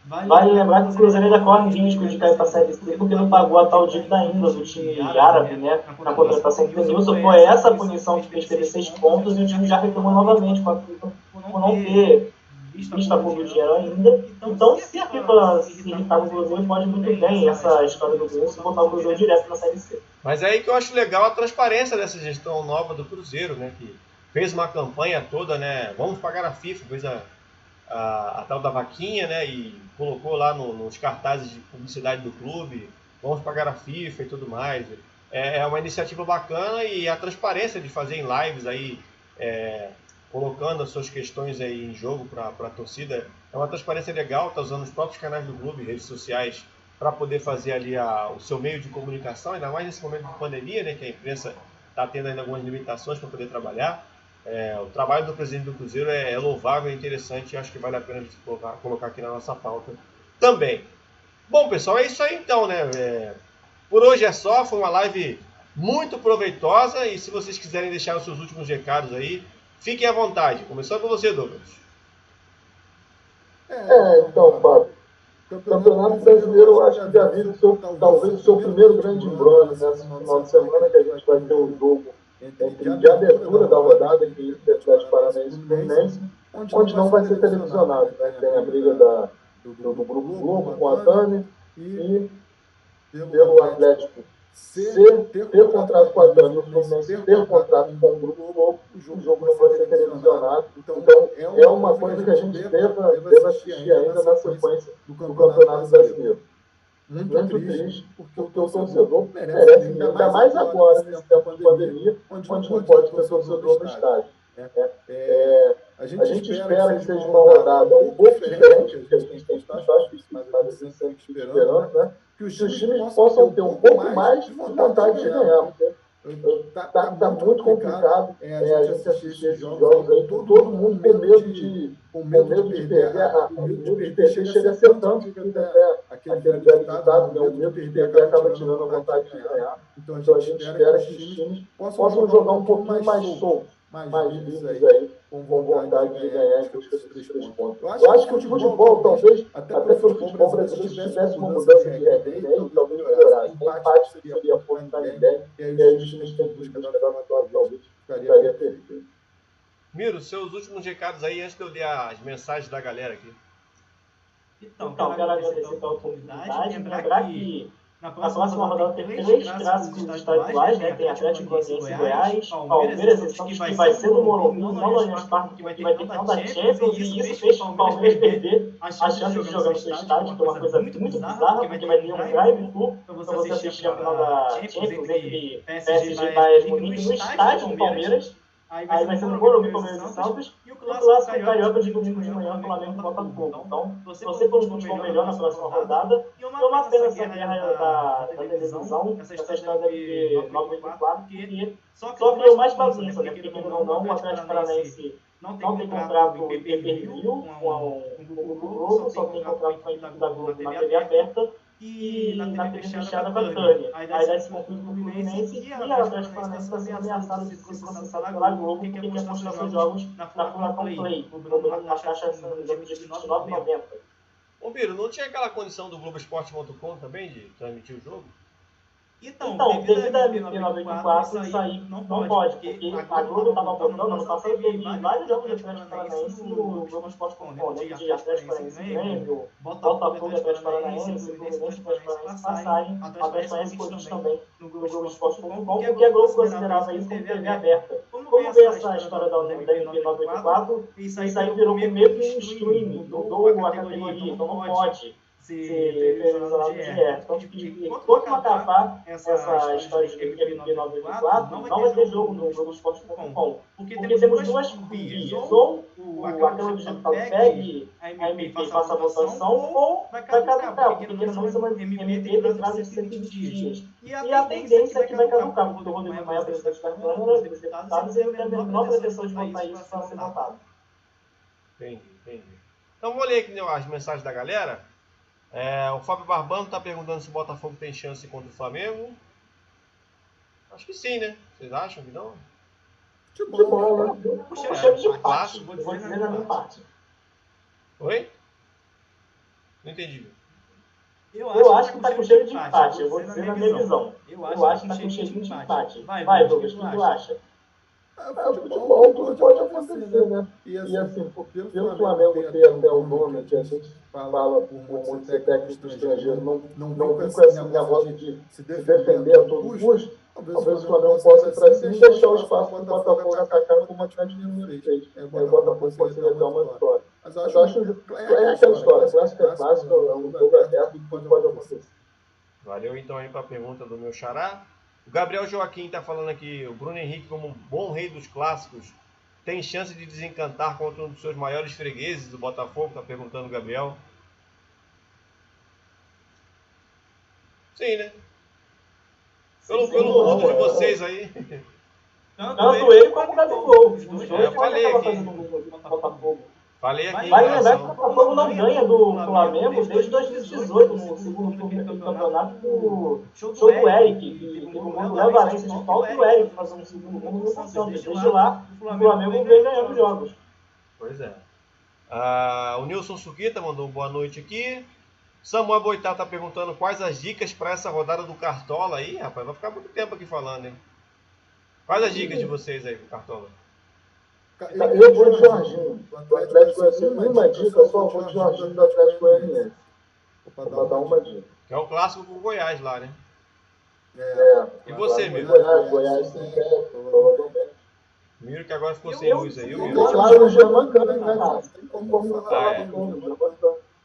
Vale lembrar que o Cruzeiro ainda corre risco de cair para a Série C porque não pagou a tal dívida ainda do time árabe, né? Na contratação do Denilson. Foi essa a punição que fez perder 6 pontos, e o time já reclamou novamente com a FIFA por não ter visto a público dinheiro ainda. Então, se a FIFA se irritar com o Cruzeiro, pode muito bem essa história do Denilson botar o Cruzeiro direto na Série C. Mas é aí que eu acho legal a transparência dessa gestão nova do Cruzeiro, né? Que fez uma campanha toda, né? Vamos pagar a FIFA, fez a tal da vaquinha, né? E colocou lá nos cartazes de publicidade do clube, vamos pagar a FIFA e tudo mais. É uma iniciativa bacana, e a transparência de fazer em lives aí, colocando as suas questões aí em jogo para a torcida, é uma transparência legal. Tá usando os próprios canais do clube, redes sociais, para poder fazer ali o seu meio de comunicação, ainda mais nesse momento de pandemia, né? Que a imprensa está tendo ainda algumas limitações para poder trabalhar. O trabalho do presidente do Cruzeiro é louvável e interessante, e acho que vale a pena a gente colocar aqui na nossa pauta também. Bom, pessoal, é isso aí então, né? Por hoje é só, foi uma live muito proveitosa, e se vocês quiserem deixar os seus últimos recados aí, fiquem à vontade. Começando com você, Douglas. Então, Fábio, o Campeonato Brasileiro, eu acho que já vive talvez o seu primeiro grande embrolho nesse final de semana, que a gente vai ter o jogo de abertura da rodada, que é o Atlético Paranaense e Fluminense, onde não vai ser televisionado, né? Tem a briga do Grupo Globo com a Tânia, e pelo Atlético ter contrato com a Tânia e o Fluminense ter contrato com o Grupo Globo, o jogo não vai ser televisionado. Então é uma coisa que a gente deve assistir ainda na sequência do Campeonato Brasileiro. Muito triste, porque o torcedor merece, ainda mais agora, nesse tempo de pandemia, onde não pode ter torcedor no estádio. A gente espera que seja uma rodada um pouco diferente do que a gente tem visto, acho que isso sempre esperando, né? Que os times possam ter um pouco mais de vontade de ganhar, porque tá muito complicado a gente assistir esses jogos aí, todo mundo com medo de perder. O medo de perder chega a ser tanto que até aquele velho ditado, né? O medo de perder acaba tirando a vontade de ganhar. Então a gente espera que os times possam jogar um pouquinho mais solto, mais livres aí, com vontade de ganhar e buscar esses 3 pontos. Eu acho que o futebol, talvez, até pelo futebol brasileiro, se tivesse uma mudança de regra, talvez melhorasse. O empate seria ponto da ideia, e aí os times têm que buscar chegar na vitória, talvez ficaria perfeito. Miro, seus últimos recados aí, antes de eu ler as mensagens da galera aqui. Então quero agradecer pela oportunidade, lembrar que na próxima rodada tem 3 clássicos estaduais, né? Tem Atlético Goianiense e Goiás, Palmeiras e Santos, que vai ser no Morumbi, não no Allianz Parque, que vai ter final da Champions, e isso fez o Palmeiras perder a chance de jogar no seu estádio, que é uma coisa muito bizarra, porque vai ter um drive-thru para você assistir a final da Champions entre PSG e Bayern Munique no estádio do Palmeiras. Aí vai ser no Morumbi, Palmeiras e Santos, e o clássico carioca de domingo de manhã, Flamengo e Botafogo. Então, você for um futebol melhor na próxima rodada, e uma pena essa guerra da televisão, essa história de 984, que só criou mais bagunça, né? Porque não, o Atlético Paranaense não tem contrato pay-per-view com o Globo, só tem contrato com a equipe da Globo na TV aberta e na TV fechada com a Turner. Aí dá esse conflito com o Fluminense e a Atlético Paranaense está sendo ameaçada de ser processada pela Globo porque quer mostrar seus jogos na Furacão Play, na taxa de R$ 29,90. Ô, Biro, não tinha aquela condição do Globoesporte.com também de transmitir o jogo? Então, devido a MP984, isso aí não pode, porque a Globo estava botando, ano passado teve vários jogos de Atlético Paranaense no Globoesporte.com, de Atlético Paranaense Grêmio, Botafogo e Atlético Paranaense, Fluminense e Atlético Paranaense passarem, Atlético Paranaense foi visto também no Globoesporte.com, porque a Globo considerava isso como TV aberta. Como veio essa história da MP984, isso aí virou meio que um streaming, mudou a categoria, então não pode ser televisionado de GE. Então, enquanto não acabar essa história de MP984, não vai ter jogo no Globoesporte.com. Porque temos duas vias. Ou aquela do digital PEG, a MP passa a votação, ou vai caducar, porque não é uma MP tem prazo de 120 dias. E a tendência é que vai caducar, porque o Rodrigo Maia, presidente da Câmara, os deputados, ele tem a menor pretensão de votar isso para ser votado. Entendi. Então, vou ler aqui as mensagens da galera. O Fábio Barbano está perguntando se o Botafogo tem chance contra o Flamengo. Acho que sim, né? Vocês acham que não? De bola. Puxa de empate. Vou dizer na minha parte. Oi? Não entendi. Eu acho que está com cheiro de empate. Eu vou dizer na minha visão. Eu acho que está com cheiro de empate. Vai, Douglas, o que tu acha? Futebol, tudo pode acontecer, né? E assim, pelo Flamengo ter até o nome, que a gente fala por muito ser técnico estrangeiro, não fica esse negócio de se defender a todo custo, talvez o Flamengo possa ir para cima e deixar o espaço para o Botafogo atacar como a Atlético Mineiro fez. O Botafogo pode ser até uma vitória. Mas eu acho que é aquela história, clássico é clássico, é um jogo aberto, tudo pode acontecer. Valeu então aí para a pergunta do meu xará. O Gabriel Joaquim está falando aqui, o Bruno Henrique, como um bom rei dos clássicos, tem chance de desencantar contra um dos seus maiores fregueses do Botafogo? Está perguntando o Gabriel. Sim, né? Pelo ponto de vocês aí. Tanto ele como o Gabigol. Os dois falei aqui. Botafogo. Falei aqui. Vale lembrar que o Botafogo não ganha do Flamengo desde 2018, no segundo turno do campeonato, com o show do Eric, que o mundo leva a Valência de falta e o Eric fazendo o segundo turno no Santos. Desde lá, o Flamengo vem ganhando jogos. Pois é. O Nilson Suquita mandou boa noite aqui. Samuel Boitá está perguntando quais as dicas para essa rodada do Cartola aí. Rapaz, vai ficar muito tempo aqui falando, hein? Quais as dicas de vocês aí pro Cartola? Eu vou de Jorginho, do Atlético Goianiense. Uma dica só, vou de Jorginho do Atlético Goianiense. Para dar uma dica. Que é o clássico com o Goiás lá, né? E você, Miro? Goiás sim, provavelmente. Miro que agora ficou sem luz aí, o Miro. Claro, o Germancano, né?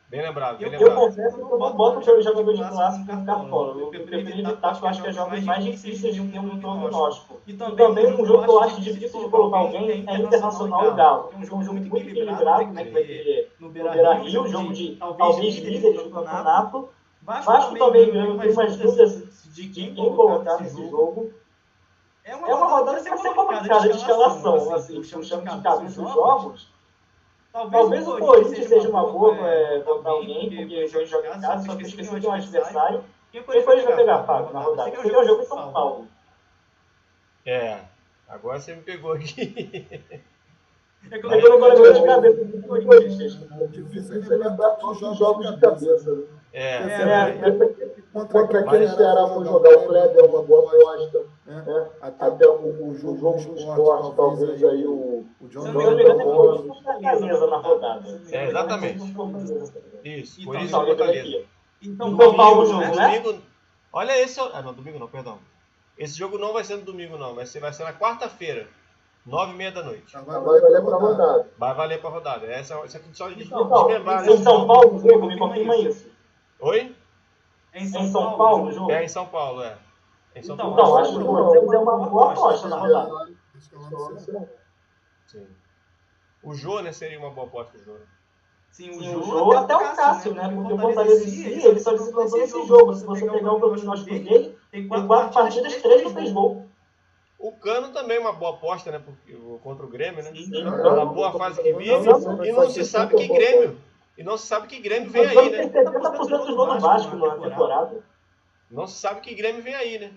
Bem lembrado, Eu confesso que eu não boto o jogador de clássico no Cartola. Eu prefiro evitar, porque eu acho que é jogos mais difíceis de ter um prognóstico. E também um jogo que eu acho difícil de colocar alguém é Internacional e Galo. É um jogo muito equilibrado, né, que vai ter no Beira-Rio, jogo de talvez líderes do campeonato. Vasco também ganha, tem umas dúvidas de quem colocar nesse jogo. É uma rodada que vai ser complicada de escalação, assim, puxando de cabeça os jogos. Talvez o Corinthians seja uma boa botar alguém, porque joga em casa, só que eu esqueci que tem um adversário. Quem foi vai pegar pago na rodada? Seria um jogo em São Paulo. Agora você me pegou aqui. É que eu não lembro de cabeça do Corinthians. Difícil você lembrar todos os jogos de cabeça. Contra aquele Ceará for jogar o Kleber é uma boa aposta. Até o jogo do esporte, talvez aí o John Fortaleza na rodada. Exatamente. Isso, por isso o Fortaleza. Então, Paulo, jogo, né? Domingo, olha esse. Não, domingo não, perdão. Esse jogo não vai ser no domingo, não. Vai ser na quarta-feira, 9h30 da noite. Vai valer pra rodada. Vai valer pra rodada. Essa aqui só de desmembrar. Em São Paulo, o jogo, me confirma isso. Oi? Em São Paulo, o jogo? É em São Paulo, é. Então, acho que o é uma boa aposta na rodada. Sim. O Jô, né, seria uma boa aposta do Jô. Sim, o Jô até o Cássio, né? Porque o Fortaleza em si, ele só desencantou nesse jogo. Se você pegar o prognóstico dele, tem 4 partidas, 3 não fez gol. O Cano também é uma boa aposta, né? Porque, contra o Grêmio, né? Sim. Pela boa fase que vive. E não se sabe que Grêmio. E não se sabe que Grêmio vem aí, né? Tem 70% dos gols do Vasco na temporada. Não se sabe que Grêmio vem aí, né?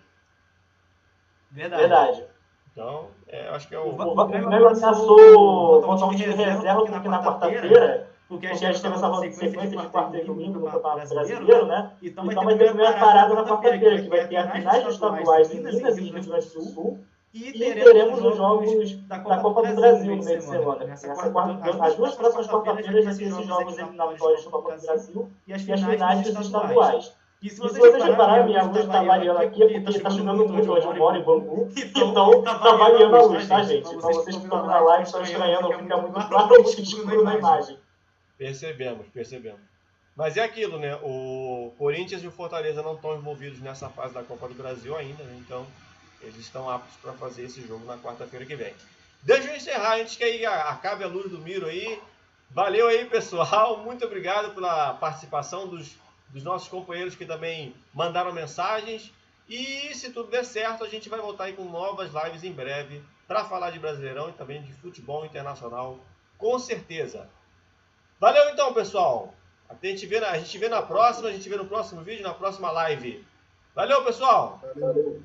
Verdade. Então, acho que é o... O Grêmio ameaçou botar um time de reserva, porque na quarta-feira, porque a gente teve essa sequência de quarta e domingo no Campeonato Brasileiro, né? Então vai ter a primeira parada na quarta-feira, que vai ter a finais dos estaduais em Minas e Rio Grande do Sul, e teremos os jogos da Copa do Brasil no meio de semana. As duas próximas quarta-feiras vai ter esses jogos eliminatórios da Copa do Brasil e as finais dos estaduais. E se vocês repararem, minha luz está variando aqui, porque está chovendo muito hoje, eu moro em Bangu, então está variando a luz, tá, gente? Então vocês que estão na live estão estranhando, fica muito claro ou escuro na imagem. Percebemos. Mas é aquilo, né? O Corinthians e o Fortaleza não estão envolvidos nessa fase da Copa do Brasil ainda, né? Então eles estão aptos para fazer esse jogo na quarta-feira que vem. Deixa eu encerrar antes que aí acabe a luz do Miro aí. Valeu aí, pessoal. Muito obrigado pela participação dos nossos companheiros que também mandaram mensagens. E se tudo der certo, a gente vai voltar aí com novas lives em breve para falar de Brasileirão e também de futebol internacional, com certeza. Valeu então, pessoal. A gente vê na próxima, a gente vê no próximo vídeo, na próxima live. Valeu, pessoal. Valeu.